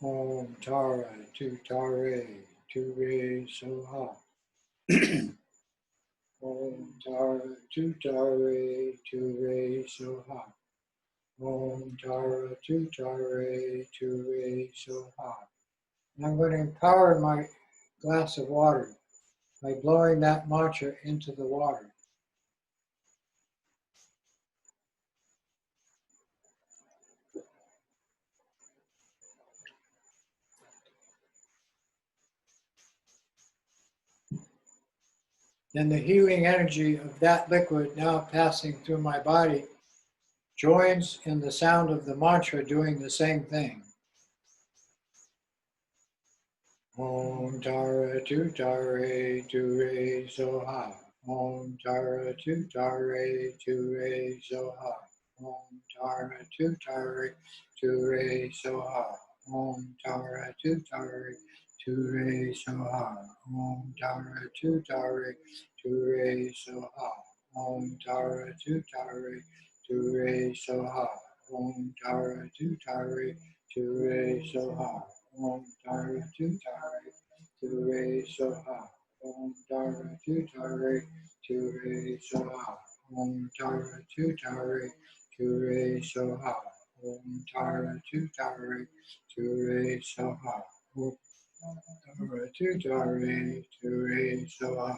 Om Tara, Tu Tare, Tu Re Soha. Om Tara, Tu Tare, Tu Re Soha. Om Tara, Tu Tare, Tu Re Soha. And I'm going to empower my glass of water by blowing that mantra into the water. Then the healing energy of that liquid now passing through my body joins in the sound of the mantra doing the same thing. Om Tara Tu Tare Tu Re Soha. Om Tara Tu Tare Tu Re Soha. Om Tara Tu Tare Tu Re Soha. Om Tara Tu Tare Tu Re Soha. Om Tara Tu Tare Tu Re Soha. Om Tara Tu Tare Tu Re Soha. Om Tara Tu Tare Tu Re Soha. Om Tara Tu Tare Tu Re Soha. Om Tara Tu Tare Tu Re Soha. Om Tara Tu Tare Tu Re Soha. Om Tara Tu Tare Tu Re Soha. Om Tara Tu Tare Tu Re Soha.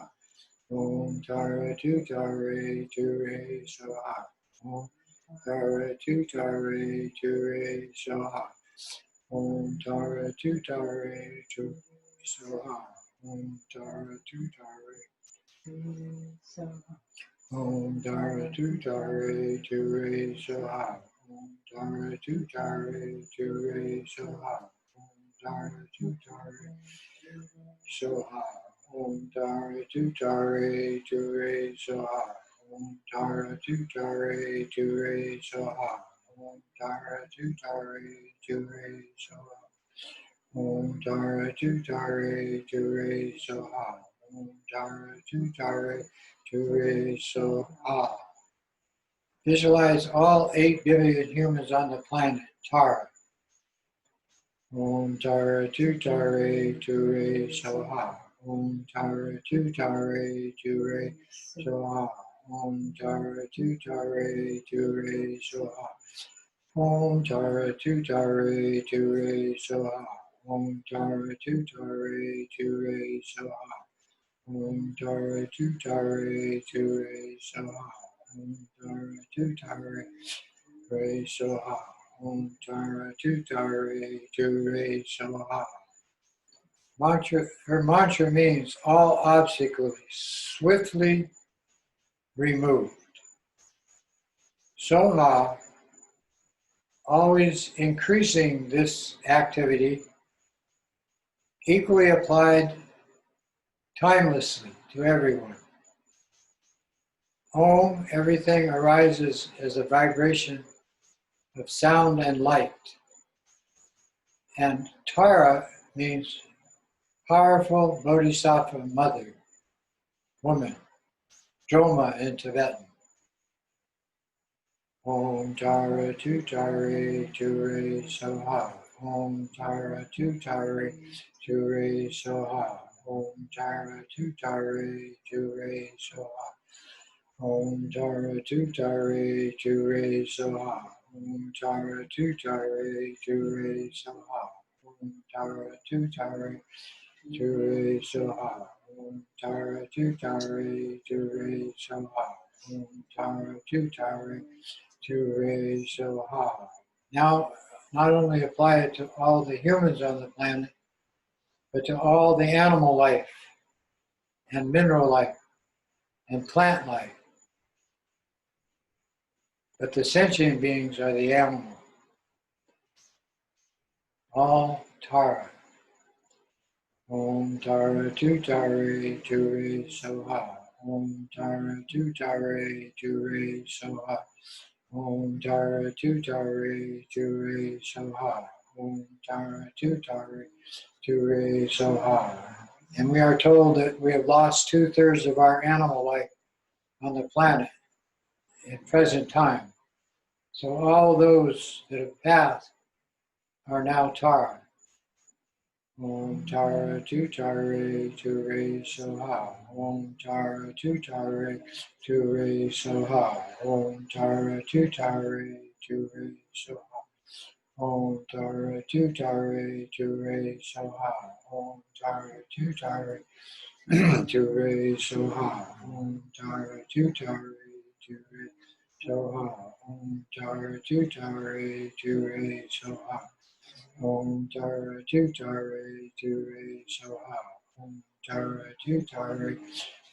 Om Tara Tu Tare Tu Re Soha. Om Tara Tu Tare Tu Re Soha. Om Tara Tu Tare Tu Soha. Om Tara Tu Tare. Om Tara Tu Tare Tu Re Soha. Om Tara Tu Tare Tu Re Soha. Om Tara Tu Tare Soha. Om Tara Tu Tare Tu Re Soha. Om Tara Tu Tare Tu Re Soha. Om Tara Tu Tare Tu Re Soha. Om Tara Tu Tare Tu Re Soha. Om Tara Tu Tare Tu Re Soha. Visualize all 8 billion humans on the planet, Tara. Om Tara Tu Tare Tu Re Soha. Om Tara Tu Tare Tu Re Soha. Om Tara Tu Tare Tu Re Soha. Om Tara Tu Tare Tu Re Soha. Om Tara Tu Tare Tu Re Soha. Om Tara Tu Tare Tu Re Soha. Om Tara Tu Tare Re so ha. Om Tara Tu Tara Tu Re so ha. Her mantra means all obstacles swiftly removed. So ha, always increasing this activity, equally applied timelessly to everyone. Om, everything arises as a vibration of sound and light. And Tara means powerful bodhisattva mother, woman, Droma in Tibetan. Om Tara Tu Tara Tu Re So Ha. Om Tara Tu Tara Tu Re So Ha. Om Tara Tu Tara Tu Re So Ha. Om Tara Tu Tara Tu Re So Ha. Om Tara Tu Tara Tu Re So Ha. Om Tara Tu Tara Tu Re So Ha. Om Tara Tu Tara Tu Re So Ha. Om Tara Tu Tara Tu Re So Ha. Now, not only apply it to all the humans on the planet, but to all the animal life and mineral life and plant life. But the sentient beings are the animal. All Tara. Om Tara Tu Tara Tu Re So Ha. Om Tara Tu Tara Tu Re So Ha. Om Tara Tu Tara Tu Re So Ha. Om Tara Tu Tara Tu Re So Ha. And we are told that we have lost 2/3 of our animal life on the planet at present time. So all those that have passed are now Tara. Om Tara Tu Tara Tu Re So Ha. Om Tara Tu Tara Tu Re So Ha. Om Tara Tu Tara Tu Re So Ha. Om Tara Tu Tara Tu Re So Ha. Om Tara Tu Tara Tu Re So Ha. Om Tara Tu Tara Tu Re So Ha. Om Tara Tu Tara Tu Re So Ha. Om Tara Tu Tara Tu Re So Ha. Om Tara Tu Tara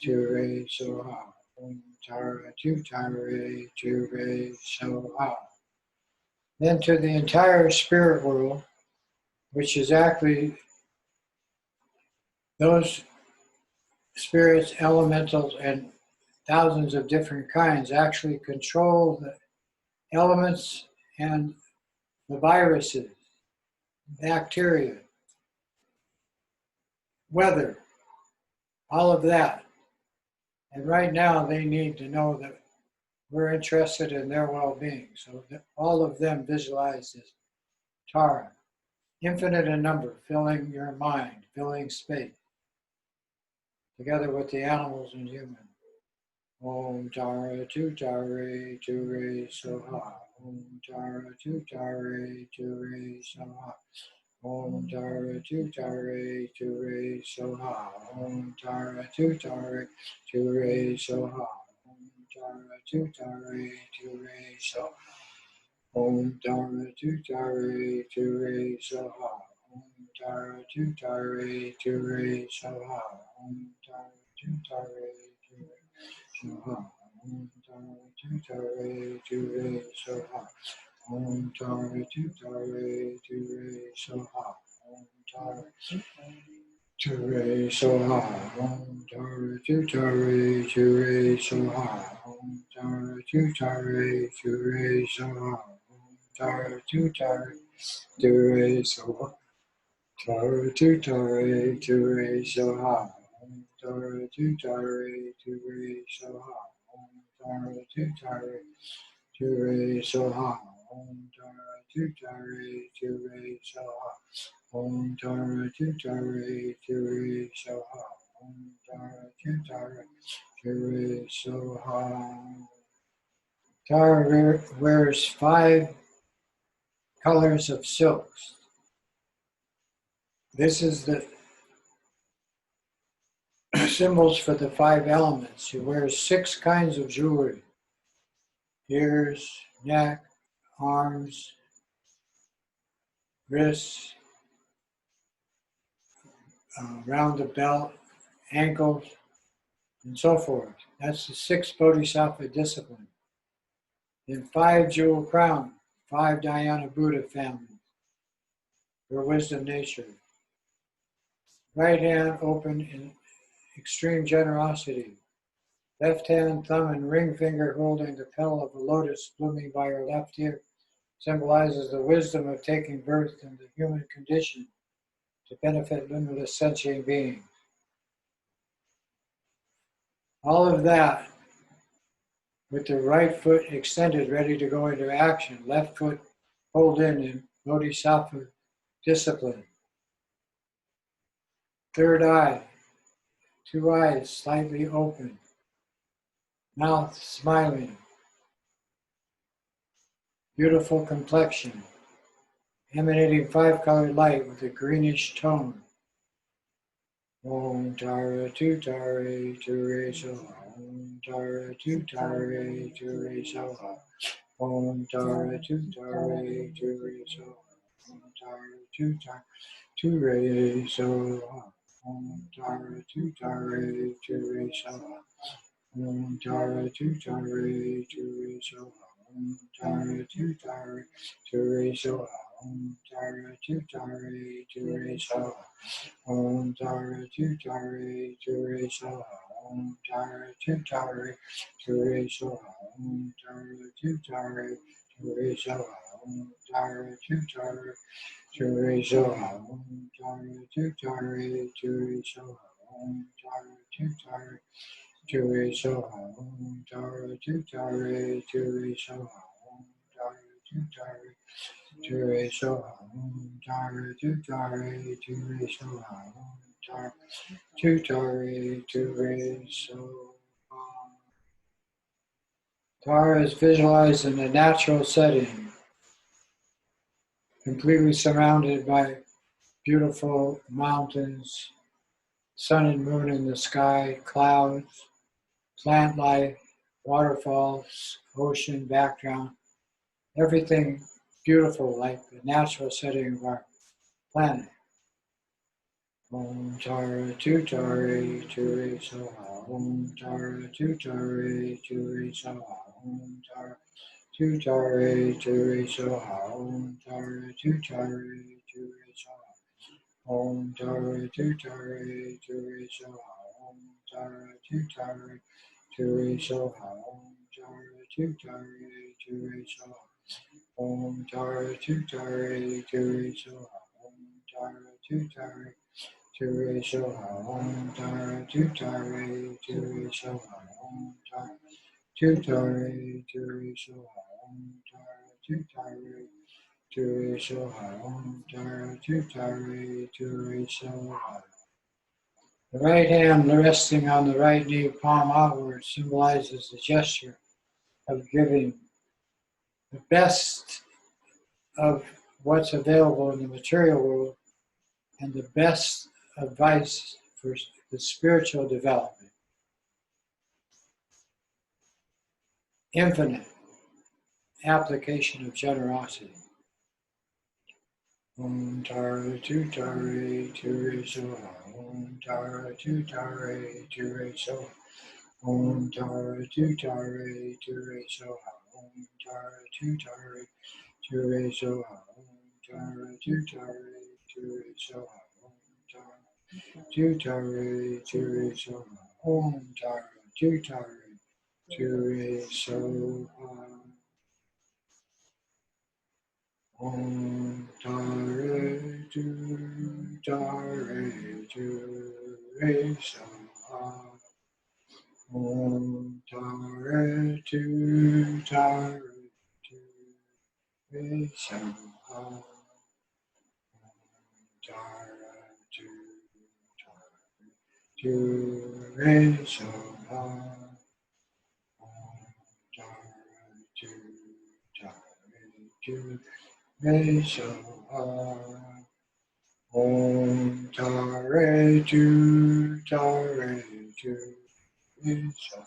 Tu Re So Ha. Om Tara Tu Tara Tu Re So Ha. Then to the entire spirit world, which is actually those spirits, elementals, and thousands of different kinds actually control the elements and the viruses, bacteria, weather, all of that. And right now they need to know that we're interested in their well-being. So that all of them visualize this Tara, infinite in number, filling your mind, filling space, together with the animals and humans. Om Tara Tu Tara Tu Re So Ha. Om Tara Tu Tara Tu Re So Ha. Om Tara Tu Tara Tu Re So Ha. Om Tara Tu Tara Tu Re So Ha. Om Tara Tu Tara Tu Re So Ha. Om Tara Tu Tara Tu Re So Ha. Om Tara Tu Tara Tu Re So Ha. Om Tara Tu Tara Tu Re So Ha. Om Tara Tu Tara Tu Re So Ha. Om Tara Tu Tara Tu Re So Ha. Om Tara Tu Re So Ha. Om Tara Tu Tara Tu Re So Ha. Om Tara Tu Tara Tu Re So Ha. Om Tara Tu Tara Tu Re So Ha. Tara Tu Tara Tu Re So Ha. Om Tara Tu Tara Tu Re So Ha. Om Tara Tu Tara Tu Re So Ha. Om Tara Tu Tara Tu Re So Ha. Om Tara Tu Tara Tu Re So Ha. Om Tara Tu Tara Tu Re So Ha. Tara wears 5 colors of silks. This is the symbols for the 5 elements. She wears 6 kinds of jewelry: ears, neck, arms, wrists, around the belt, ankles, and so forth. That's the 6 Bodhisattva discipline. Then 5 jewel crown, 5 Dhyana Buddha families for wisdom nature. Right hand open in extreme generosity. Left hand, thumb, and ring finger holding the petal of a lotus blooming by your left ear symbolizes the wisdom of taking birth in the human condition to benefit limitless sentient beings. All of that with the right foot extended, ready to go into action. Left foot hold in Bodhisattva discipline. Third eye, 2 eyes slightly open. Mouth smiling. Beautiful complexion. Emanating 5-colored light with a greenish tone. Om Tara Tu Tare Tu Re Soha. Om Tara Tu Tare Tu Re Soha. Om Tara Tu Tare Tu Re Soha. Om Tara Tu Tare Tu Re Soha. Om Tara Tu Tare Tu Re Soha. Om Tara Tu Tare Tu Re Soha. Om Tara Tu Tare Tu Re Soha. Om Tara Tu Tare Tu Re Soha. Om Tara Tu Tare Tu Re Soha. Om Tara Tu Tare Tu Re Soha. Om Tara Tu Tare Tu Re Soha. Om Tara Tu Tare Tu Re Soha. Om Tara Tu Tare Tu Re Soha. Om Tara Tu Tare Tu Re Soha. Om Tara Tu Tare Tu Re Soha. Om Tara Tu Tare Tu Re Soha. Om Tara Tu Tare Tu Re Soha. Om Tara Tu Tare Tu Re Soha. Tara is visualized in a natural setting, completely surrounded by beautiful mountains, sun and moon in the sky, clouds, plant life, waterfalls, ocean background, everything beautiful like the natural setting of our planet. Om Tara Tu Tare Tu Re Soha. Om Tara Tu Tare Tu Re Soha. Om Tara Tu Tare Tu Re Soha. Om Tara Tu Tare Tu Re Soha. Om Tara Tu Tare Tu Re Soha. Om Tara Tu Tare Tu Re Soha. Om Tara Tu Tare Tu Re Soha. Om Tara Tu Tare Tu Re Soha. Om Tara Tu Tare Tu Re Soha. Om Tara Tu Tare Tu Re Soha. Om Tara Tu Tare Tu Re Soha. Om Tara Tu Tare Tu Re Soha. Om Tara Tu Tare Tu Re Soha. The right hand resting on the right knee, palm outward, symbolizes the gesture of giving the best of what's available in the material world and the best advice for the spiritual development. Infinite application of generosity. Om Tara Tu Tare Tu Re Soha. Om Tara Tu Tare Tu Re Soha. Om Tara Tu Tare Tu Re Soha. Om Tara Tu Tare Tu Re Soha. Om Tara Tu Tare Tu Re Soha. Om Tara Tu Tare Tu Re Soha. Om Tara Tu Tare Tu Re Soha. Om Tare Tu Tare Tu Re Soha. Om Tare Tu Tare Tu Re Soha. Om Tare Tu Tare Tu Re Soha. Om Tare Tu Tare Tu Re Soha. Om Tare Tu Tare Tu Re Soha.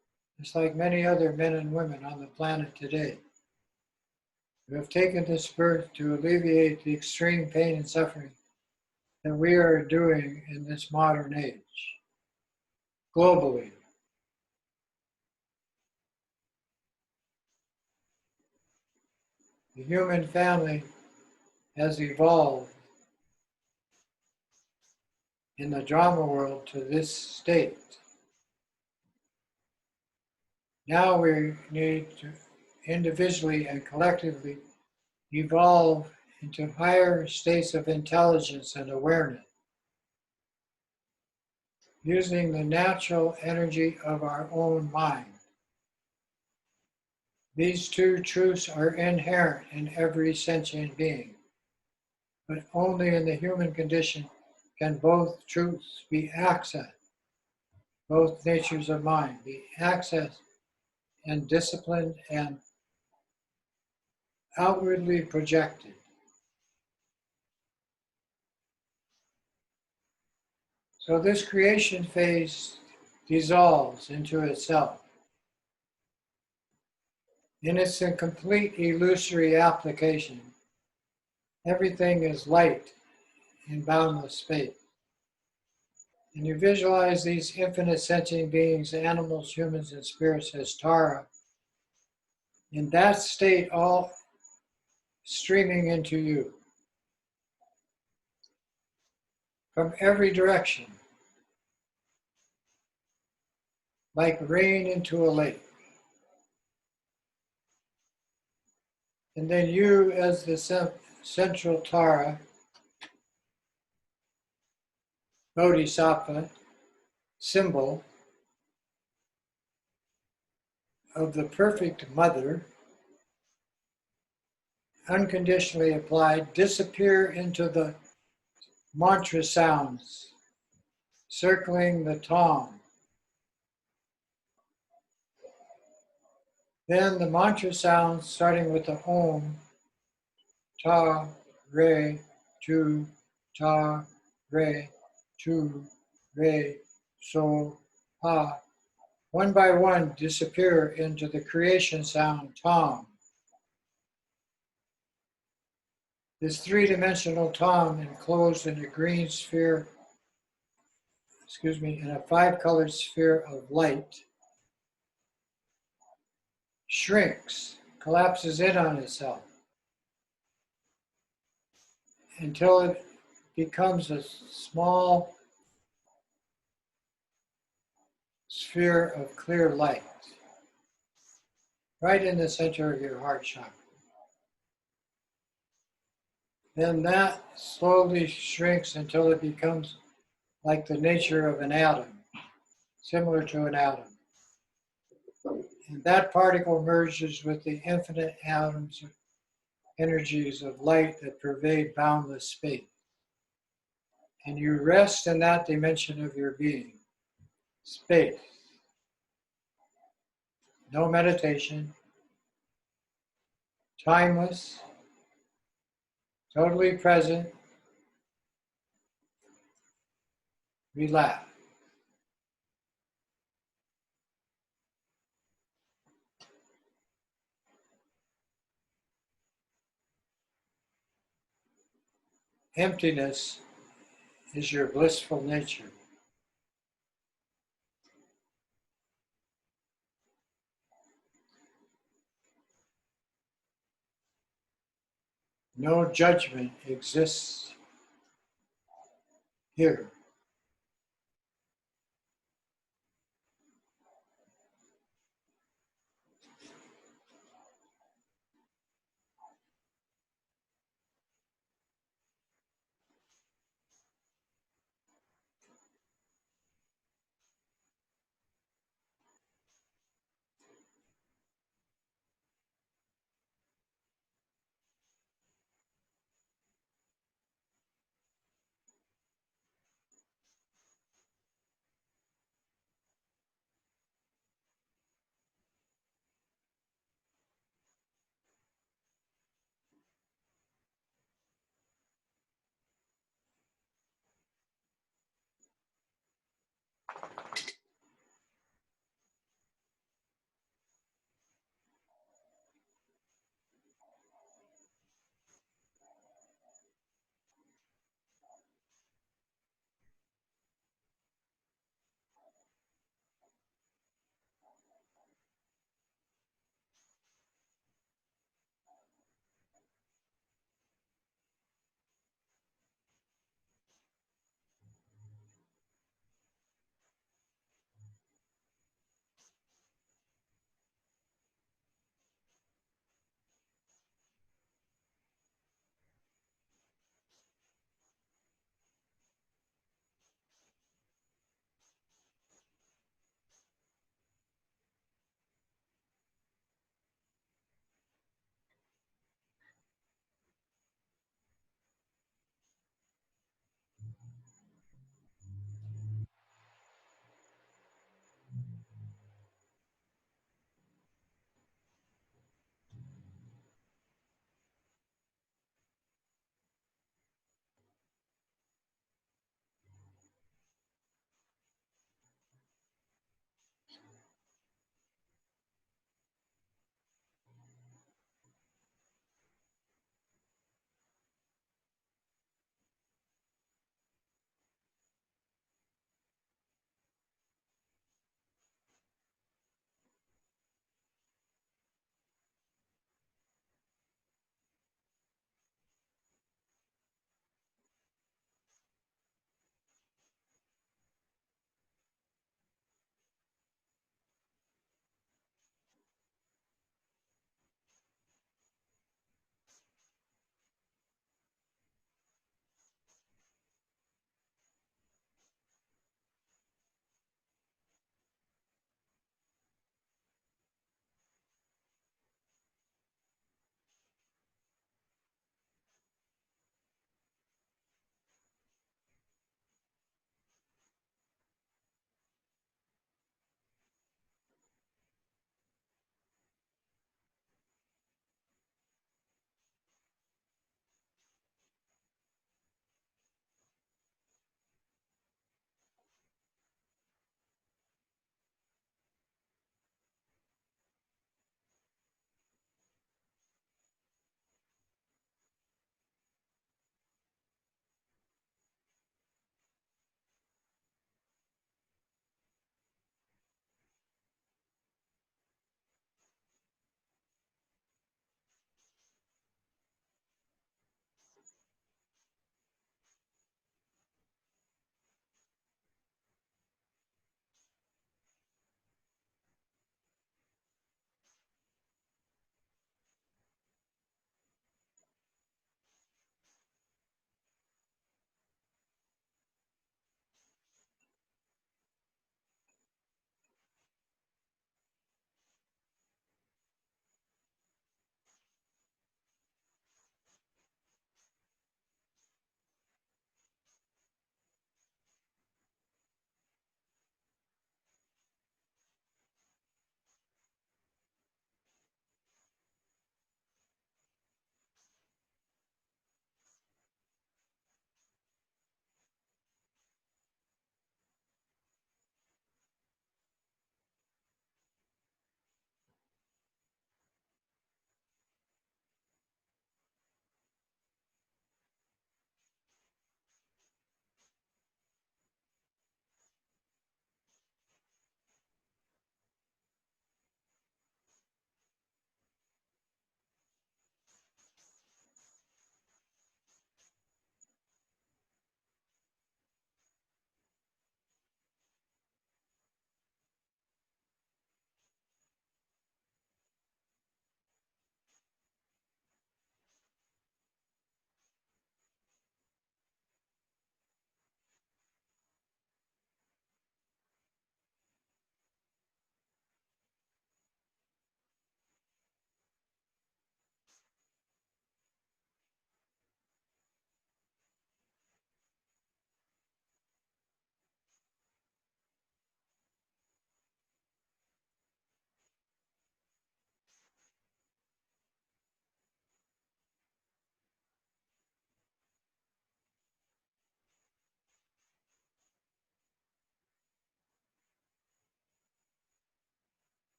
just like many other men and women on the planet today, who have taken this birth to alleviate the extreme pain and suffering that we are doing in this modern age, globally. The human family has evolved in the drama world to this state. Now we need to individually and collectively evolve into higher states of intelligence and awareness, using the natural energy of our own mind. These two truths are inherent in every sentient being, but only in the human condition can both truths be accessed, both natures of mind be accessed and disciplined and outwardly projected. So this creation phase dissolves into itself. In its complete illusory application, everything is light in boundless space. And you visualize these infinite sentient beings, animals, humans, and spirits as Tara. In that state, all streaming into you from every direction, like rain into a lake. And then you, as the central Tara, Bodhisattva, symbol of the perfect mother, unconditionally applied, disappear into the mantra sounds, circling the tom. Then the mantra sounds, starting with the Om, Ta, Re, Tu, Ta, Re, Tu, Re, So, Ha, one by one disappear into the creation sound, Tom. This three-dimensional tom enclosed in a green sphere, in a five-colored sphere of light, shrinks, collapses in on itself until it becomes a small sphere of clear light, right in the center of your heart chakra. Then that slowly shrinks until it becomes like the nature of an atom, similar to an atom. And that particle merges with the infinite atoms of energies of light that pervade boundless space. And you rest in that dimension of your being, space. No meditation, timeless, totally present, relaxed. Emptiness is your blissful nature. No judgment exists here.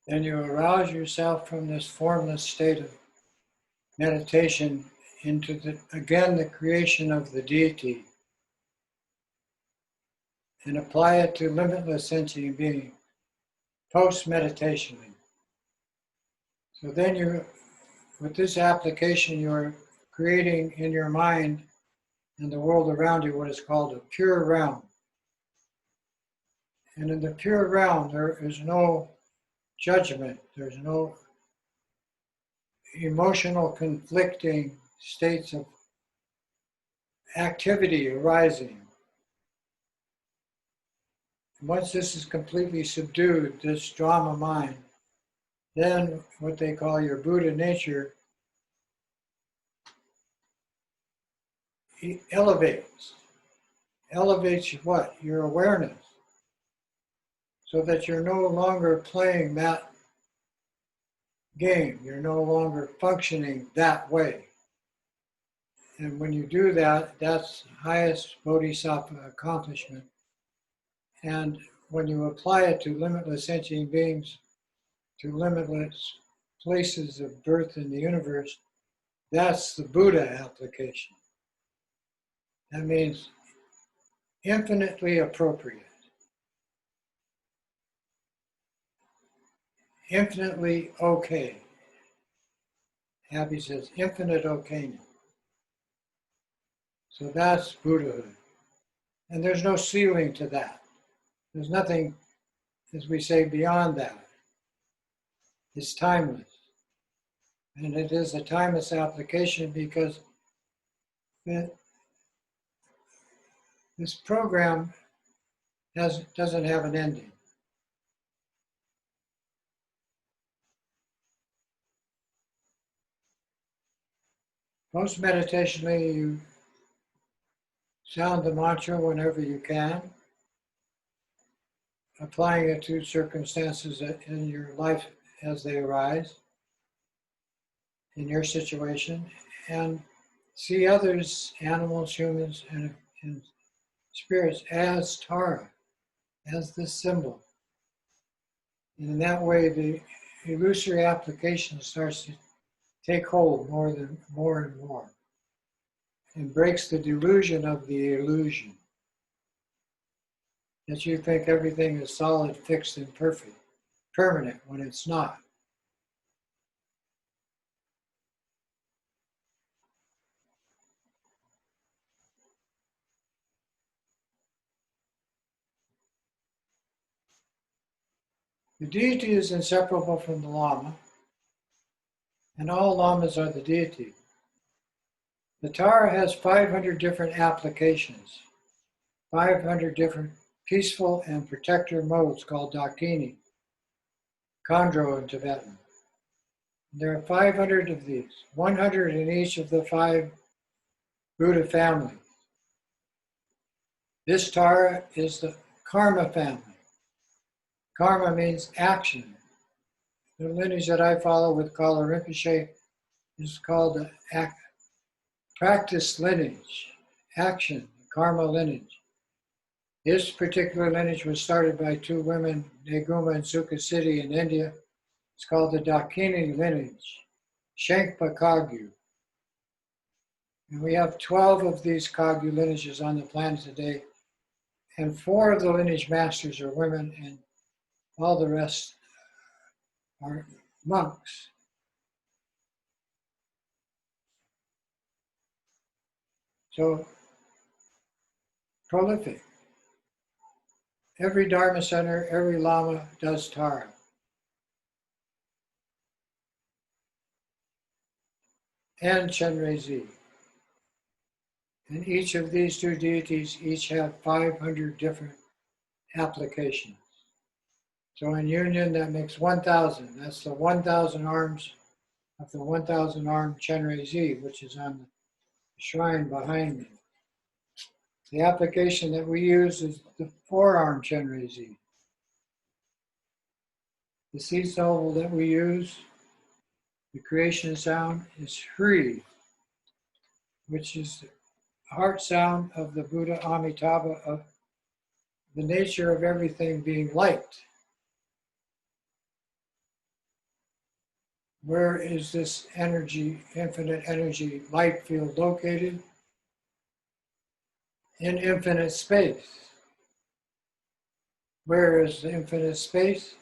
Then you arouse yourself from this formless state of meditation into the creation of the deity, and apply it to limitless sentient being post-meditation. So then with this application, you're creating in your mind and the world around you what is called a pure realm. And in the pure realm, there is no judgment. There's no emotional conflicting states of activity arising. Once this is completely subdued, this drama mind, then what they call your Buddha nature elevates. Elevates what? Your awareness. So that you're no longer playing that game. You're no longer functioning that way. And when you do that, that's highest bodhisattva accomplishment. And when you apply it to limitless sentient beings, to limitless places of birth in the universe, that's the Buddha application. That means infinitely appropriate, infinitely okay. Abby says infinite okayness. So that's Buddhahood. And there's no ceiling to that. There's nothing, as we say, beyond that. It's timeless. And it is a timeless application because this program doesn't have an ending. Most meditationally, you sound the mantra whenever you can, applying it to circumstances in your life as they arise, in your situation, and see others, animals, humans, and spirits as Tara, as this symbol. And in that way, the illusory application starts to take hold more and more, and breaks the delusion of the illusion. That you think everything is solid, fixed, and perfect, permanent, when it's not. The deity is inseparable from the Lama, and all Lamas are the deity. The Tara has 500 different applications, 500 different peaceful and protector modes called Dakini, Khandro in Tibetan. There are 500 of these, 100 in each of the 5 Buddha families. This Tara is the Karma family. Karma means action. The lineage that I follow with Kala Rinpoche is called the practice lineage, action, karma lineage. This particular lineage was started by 2 women, Neguma and Sukha City in India. It's called the Dakini lineage, Shenkpa Kagyu. And we have 12 of these Kagyu lineages on the planet today, and 4 of the lineage masters are women, and all the rest are monks. So prolific. Every Dharma center, every Lama does Tara. And Chenrezig. And each of these 2 deities each have 500 different applications. So in union, that makes 1,000. That's the 1,000 arms of the 1,000 armed Chenrezig, which is on the shrine behind me. The application that we use is the 4-armed Chenrezig. The seed syllable that we use, the creation sound, is Hri, which is the heart sound of the Buddha Amitabha, of the nature of everything being light. Where is this energy, infinite energy light field located? In infinite space. Where is the infinite space?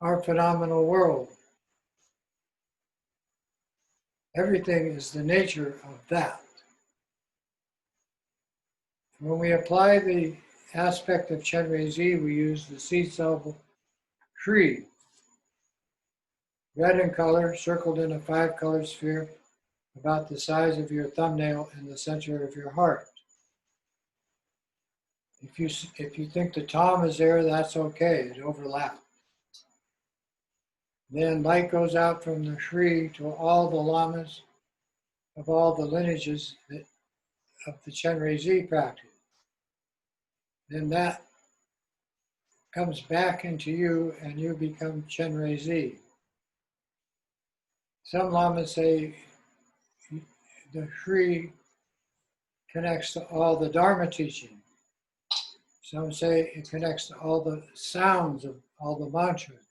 Our phenomenal world. Everything is the nature of that. When we apply the aspect of Chenrezig, we use the seed cell tree, red in color, circled in a 5-color sphere about the size of your thumbnail in the center of your heart. If you think the Tom is there, that's okay, it overlaps. Then light goes out from the tree to all the lamas of all the lineages of the Chenrezig practice. Then that comes back into you and you become Chenrezig. Some lamas say the tree connects to all the Dharma teaching. Some say it connects to all the sounds of all the mantras.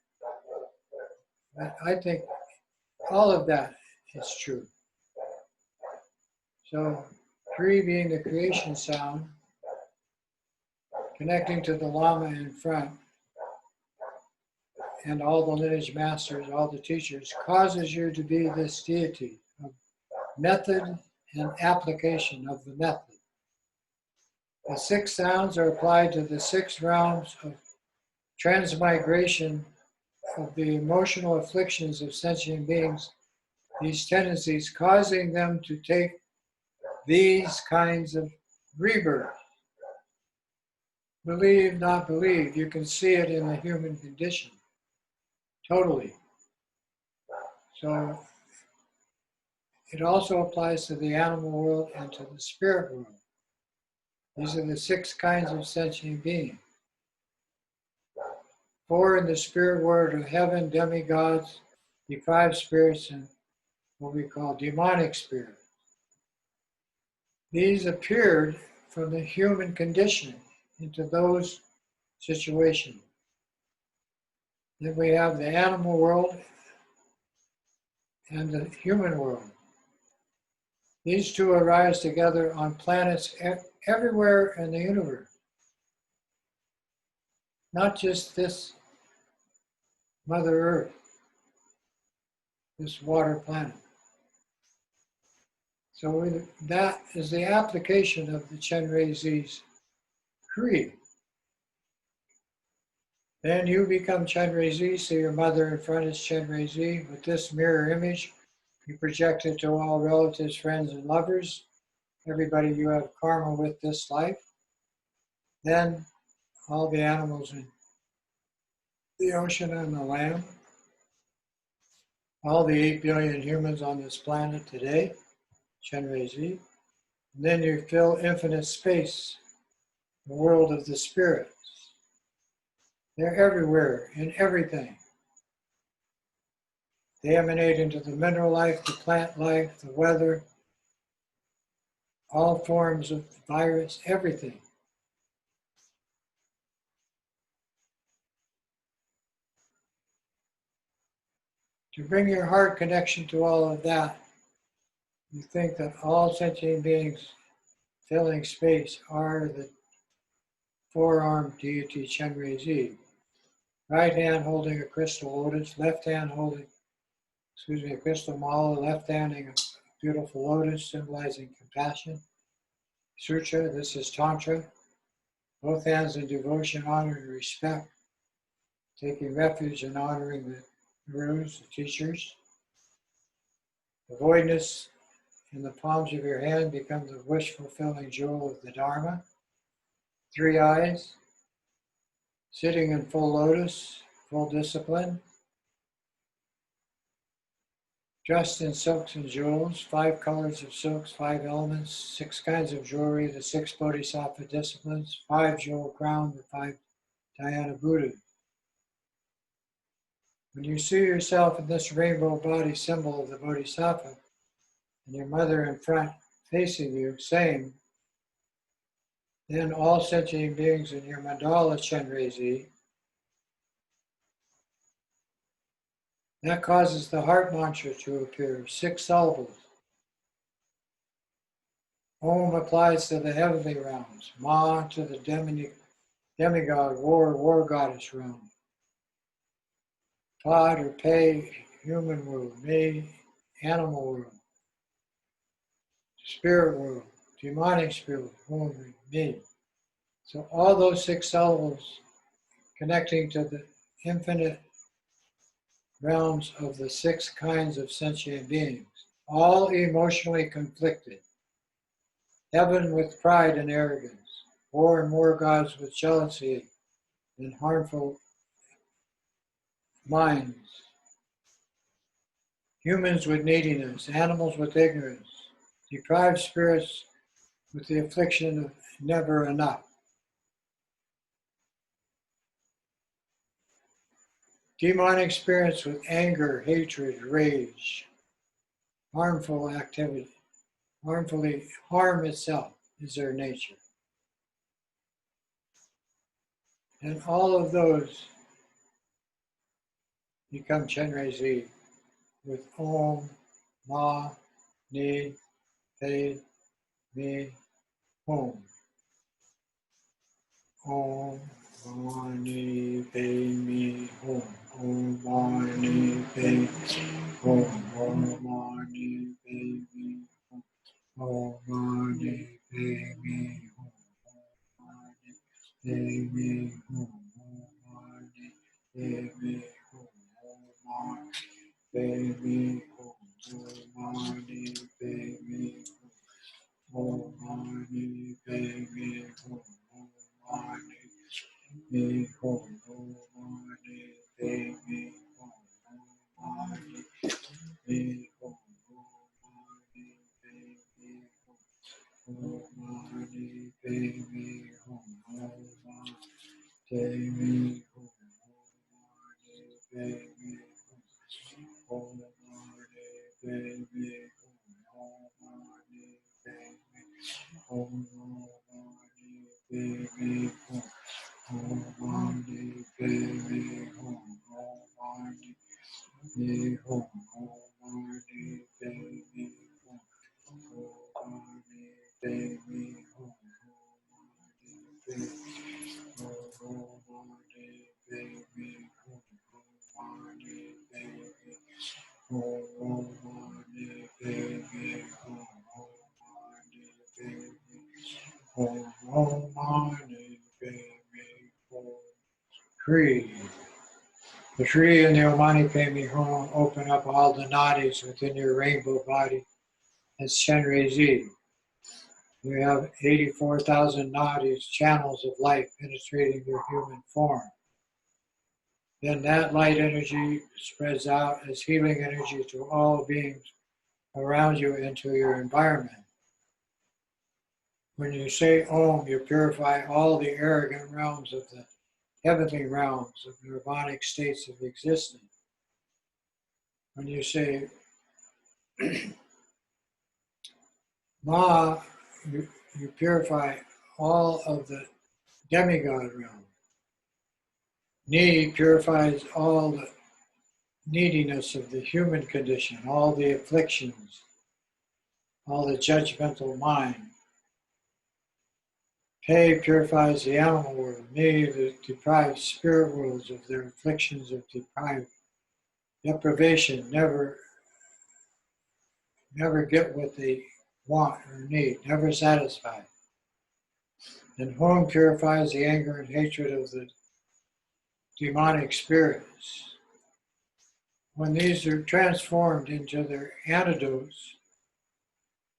I think all of that is true. So, tree being the creation sound, connecting to the Lama in front, and all the lineage masters, all the teachers, causes you to be this deity of method and application of the method. The 6 sounds are applied to the 6 realms of transmigration of the emotional afflictions of sentient beings, these tendencies causing them to take these kinds of rebirth. Believe, not believe, you can see it in the human condition, totally. So it also applies to the animal world and to the spirit world. These are the 6 kinds of sentient beings. 4 in the spirit world of heaven, demigods, deprived spirits, and what we call demonic spirits. These appeared from the human condition into those situations. Then we have the animal world and the human world. These 2 arise together on planets everywhere in the universe. Not just this Mother Earth, this water planet. So that is the application of the Chenrezig's creed. Then you become Chenrezig, so your mother in front is Chenrezig. With this mirror image, you project it to all relatives, friends, and lovers, everybody you have karma with this life. Then all the animals in the ocean and the land, all the 8 billion humans on this planet today, Chenrezig. And then you fill infinite space, the world of the spirits. They're everywhere, in everything. They emanate into the mineral life, the plant life, the weather, all forms of virus, everything. To bring your heart connection to all of that, you think that all sentient beings filling space are the 4-armed deity Chenrezig. Right hand holding a crystal lotus, left hand holding, a crystal mala, left handing a beautiful lotus symbolizing compassion. Sutra, this is Tantra. Both hands in devotion, honor, and respect. Taking refuge in honoring the gurus, the teachers. The voidness in the palms of your hand becomes the wish-fulfilling jewel of the Dharma. 3 eyes, sitting in full lotus, full discipline. Dressed in silks and jewels, 5 colors of silks, 5 elements, 6 kinds of jewelry, the 6 bodhisattva disciplines, 5 jewel crown, the 5 dhyana Buddhas. When you see yourself in this rainbow body symbol of the bodhisattva, and your mother in front facing you, saying, then all sentient beings in your mandala Chenrezig That causes the heart mantra to appear, 6 syllables. Om applies to the heavenly realms, Ma to the demigod, war goddess realm. Pod or Pe, human world, Me, animal world, spirit world, demonic spirit, Hum, Me. So all those 6 syllables connecting to the infinite realms of the 6 kinds of sentient beings, all emotionally conflicted. Heaven with pride and arrogance, war and war gods with jealousy and harmful minds, humans with neediness, animals with ignorance, deprived spirits with the affliction of never enough, demonic spirits with anger, hatred, rage, harmful activity, harm itself is their nature. And all of those become Chenrezig with Om, Ma, Ni, Pe, Mi, Hum. Om, Mani, Pe, Mi, Hum. Om, Mani, Pe, Hum. Om, Mani, Pe, Mi, Hum. Om, Mani, Pe, Mi, Hum. Mani, Pe, Mi, Hum. Mani, Pe, Mi, Hum. Mani, Baby, oh, money, baby, oh, money, baby, oh, money, me, oh, money, baby, oh, money, me, oh, money, baby, oh, money, baby, oh, money, baby, oh, money, baby. Oh, money, baby. Oh, money, baby. Oh, money, baby. Oh, money, baby. Oh, money, baby. Oh, money, baby. Oh, money, baby. Oh, money, baby. Oh, money, baby. Oh, money, baby. Oh, money, baby. Tree. The tree and the Omani Pemi Home open up all the nadis within your rainbow body. That's Chenrezig. You have 84,000 nadis, channels of light penetrating your human form. Then that light energy spreads out as healing energy to all beings around you into your environment. When you say Om, you purify all the arrogant realms of the heavenly realms of nirvanic states of existence. When you say Ma, you purify all of the demigod realm. Ni purifies all the neediness of the human condition, all the afflictions, all the judgmental mind. Pe purifies the animal world. Me, the deprived spirit worlds of their afflictions of deprivation, never get what they want or need, never satisfied. And Hum purifies the anger and hatred of the demonic spirits. When these are transformed into their antidotes,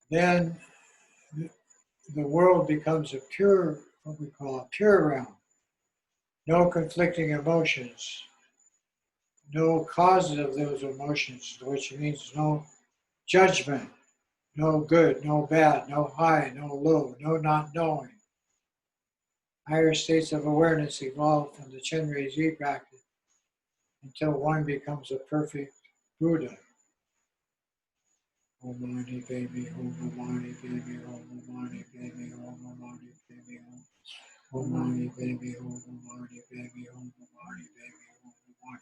then the world becomes a pure, what we call a pure realm. No conflicting emotions, no causes of those emotions, which means no judgment, no good, no bad, no high, no low, no not knowing. Higher states of awareness evolve from the Chenrezig practice until one becomes a perfect Buddha. Om Mani Baby, Om Mani Baby, Om Mani Baby, Om Mani Baby, Om Mani Baby, Om Mani Baby, Om Mani Baby, Om Mani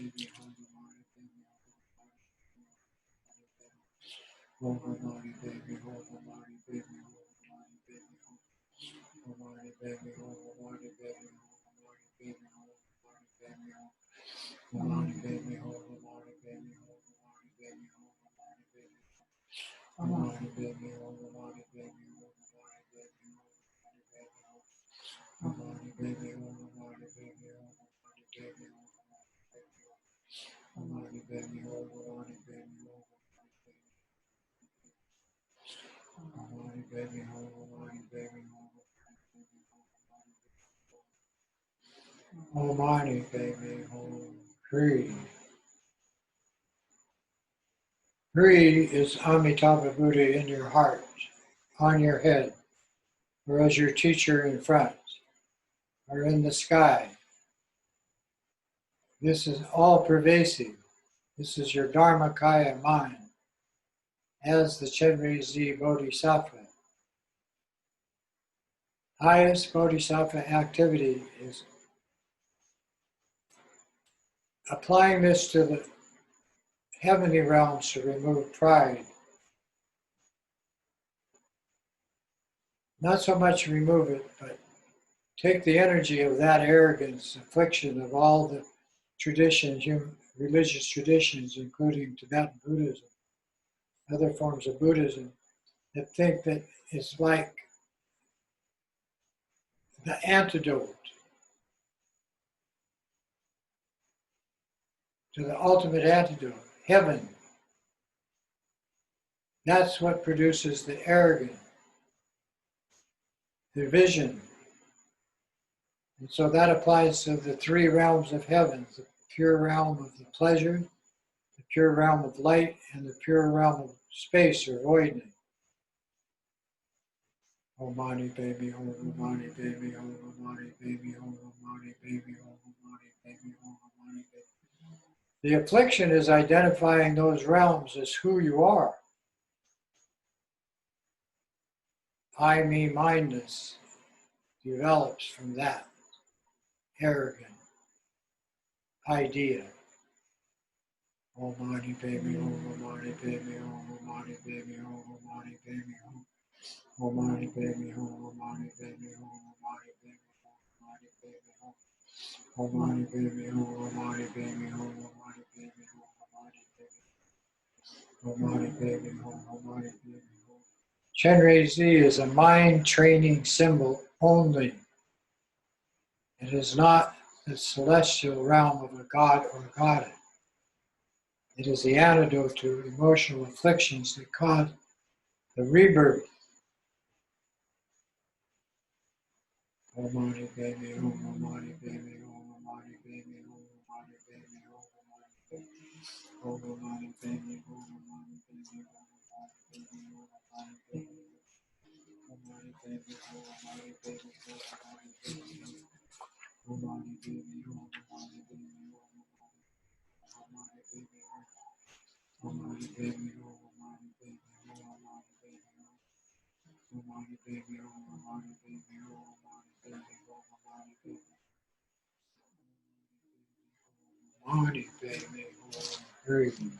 Almighty baby, Free. Free is Amitabha Buddha in your heart, on your head, or as your teacher in front, or in the sky. This is all pervasive. This is your Dharmakaya mind, as the Chenrezig Bodhisattva. Highest Bodhisattva activity is applying this to the heavenly realms to remove pride. Not so much remove it, but take the energy of that arrogance, affliction of all the traditions, religious traditions, including Tibetan Buddhism, other forms of Buddhism, that think that it's like the antidote to the ultimate antidote, heaven. That's what produces the arrogance, the vision. And so that applies to the three realms of heaven, the pure realm of the pleasure, the pure realm of light, and the pure realm of space or voidness. Oh, Mani, baby, oh, Mani, baby, oh, Mani, baby, oh, Mani, baby, oh, Mani, baby, oh, Mani, baby. The affliction is identifying those realms as who you are. I, me, mindness develops from that arrogant idea. Oh, money, baby, oh, money, baby, oh, money, baby, oh, money, baby, oh. Oh, money, baby, oh, money, baby, oh, money, baby, oh, money, baby, oh. Oh, money, baby, oh, money, baby, oh, money, baby, oh, money, baby, oh, money, baby, oh. Chenrezig is a mind training symbol only. It is not the celestial realm of a god or goddess. It is the antidote to emotional afflictions that cause the rebirth. Oh, money, baby, oh, money, baby, oh, money, baby, oh, money, baby, oh, money, baby, oh, money, baby, oh, money, baby, oh, money, baby, oh, money, baby, oh, money, baby, oh, money, baby, oh, money, baby, oh, money, baby, oh, money, baby, oh, money, baby, oh, money, baby, oh, money, baby, oh, money, baby. Money, baby. Very good.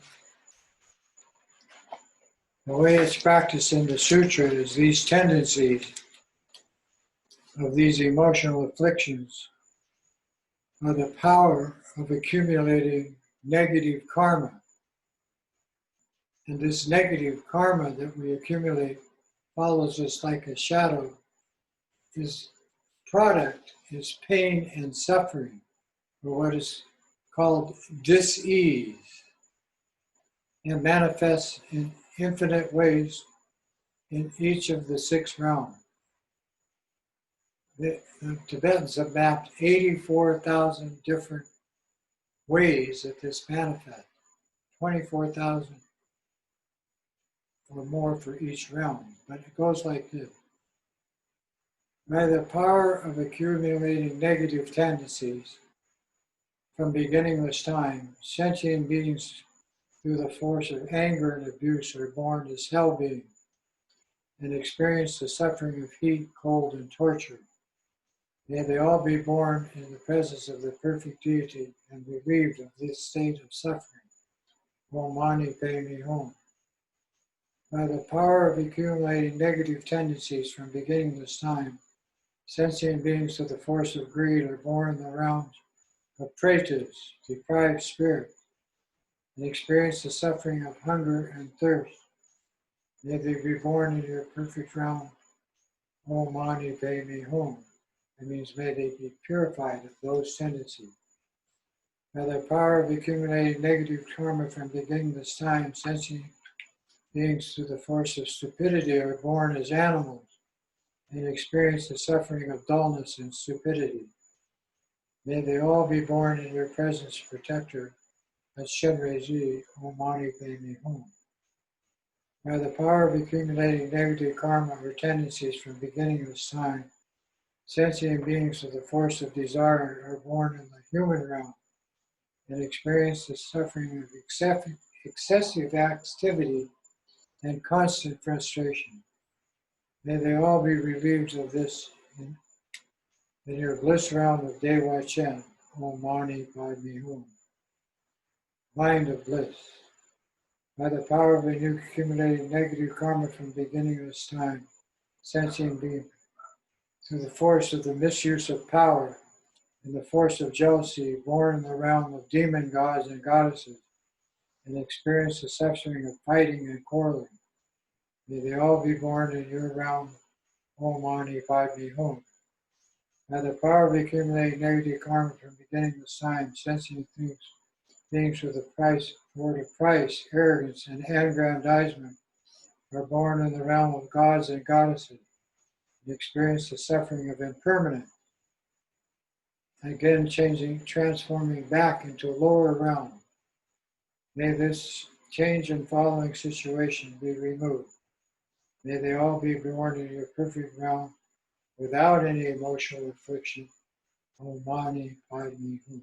The way it's practiced in the sutra is these tendencies of these emotional afflictions are the power of accumulating negative karma. And this negative karma that we accumulate follows us like a shadow. Its product is pain and suffering, or what is called dis-ease, and manifests in infinite ways in each of the 6 realms. The Tibetans have mapped 84,000 different ways that this manifests, 24,000 or more for each realm. But it goes like this. By the power of accumulating negative tendencies from beginningless time, sentient beings through the force of anger and abuse are born as hell beings and experience the suffering of heat, cold, and torture. May they all be born in the presence of the perfect deity and relieved of this state of suffering. Om Mani Padme Hum. By the power of accumulating negative tendencies from beginningless time, sentient beings of the force of greed are born in the realms of pretas, deprived spirits, and experience the suffering of hunger and thirst. May they be born in your perfect realm. Om Mani Padme Hum. It means may they be purified of those tendencies. By the power of accumulating negative karma from beginningless time, sentient beings through the force of stupidity are born as animals and experience the suffering of dullness and stupidity. May they all be born in your presence, protector, as Chenrezig, Om Mani Padme Hum. By the power of accumulating negative karma or tendencies from beginningless time, sentient beings of the force of desire are born in the human realm and experience the suffering of excessive activity and constant frustration. May they all be relieved of this in your bliss realm of Dewa Chen, Om Mani Padme Hum. Mind of bliss. By the power of accumulating negative karma from beginningless time, sentient being, through the force of the misuse of power and the force of jealousy, born in the realm of demon gods and goddesses, and experience the suffering of fighting and quarreling. May they all be born in your realm, Om Mani Padme Hum. By the power of accumulating negative karma from beginningless time, sentient beings with the word of price, arrogance, and aggrandizement are born in the realm of gods and goddesses and experience the suffering of impermanence. Again, transforming back into a lower realm. May this change in following situation be removed. May they all be born in your perfect realm without any emotional affliction. Om Mani Padme Hum.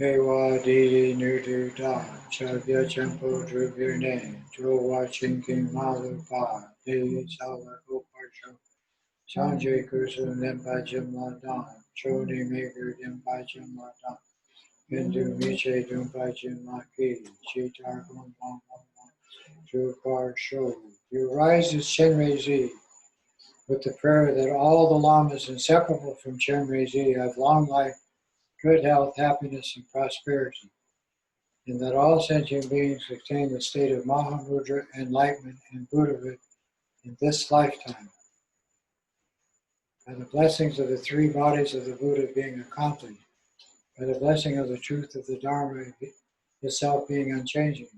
Ewa Didi Nudu Da, Chavya Champo Drubirne, Jowa Chinking Malu Pa, Dili Sala Uparsho, Sanjay Kusu Nimpa Jimla Dan, Choni Maker Dimpa Jimla Dan, Hindu Miche Dumpa Jimla Ki, Chitar Gun Bong Bong Bong, Jupar Sho. You rise as Chenrezig with the prayer that all the lamas inseparable from Chenrezig have long life, good health, happiness, and prosperity, and that all sentient beings attain the state of Mahamudra, enlightenment, and Buddhahood in this lifetime. By the blessings of the three bodies of the Buddha being accomplished, by the blessing of the truth of the Dharma itself being unchanging,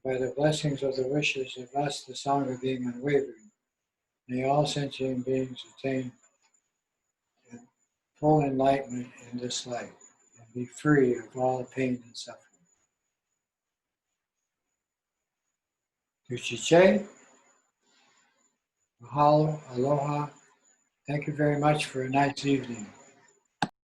by the blessings of the wishes of us, the Sangha, being unwavering, may all sentient beings attain full enlightenment in this life and be free of all pain and suffering. Tuchiche, mahalo, aloha. Thank you very much for a nice evening.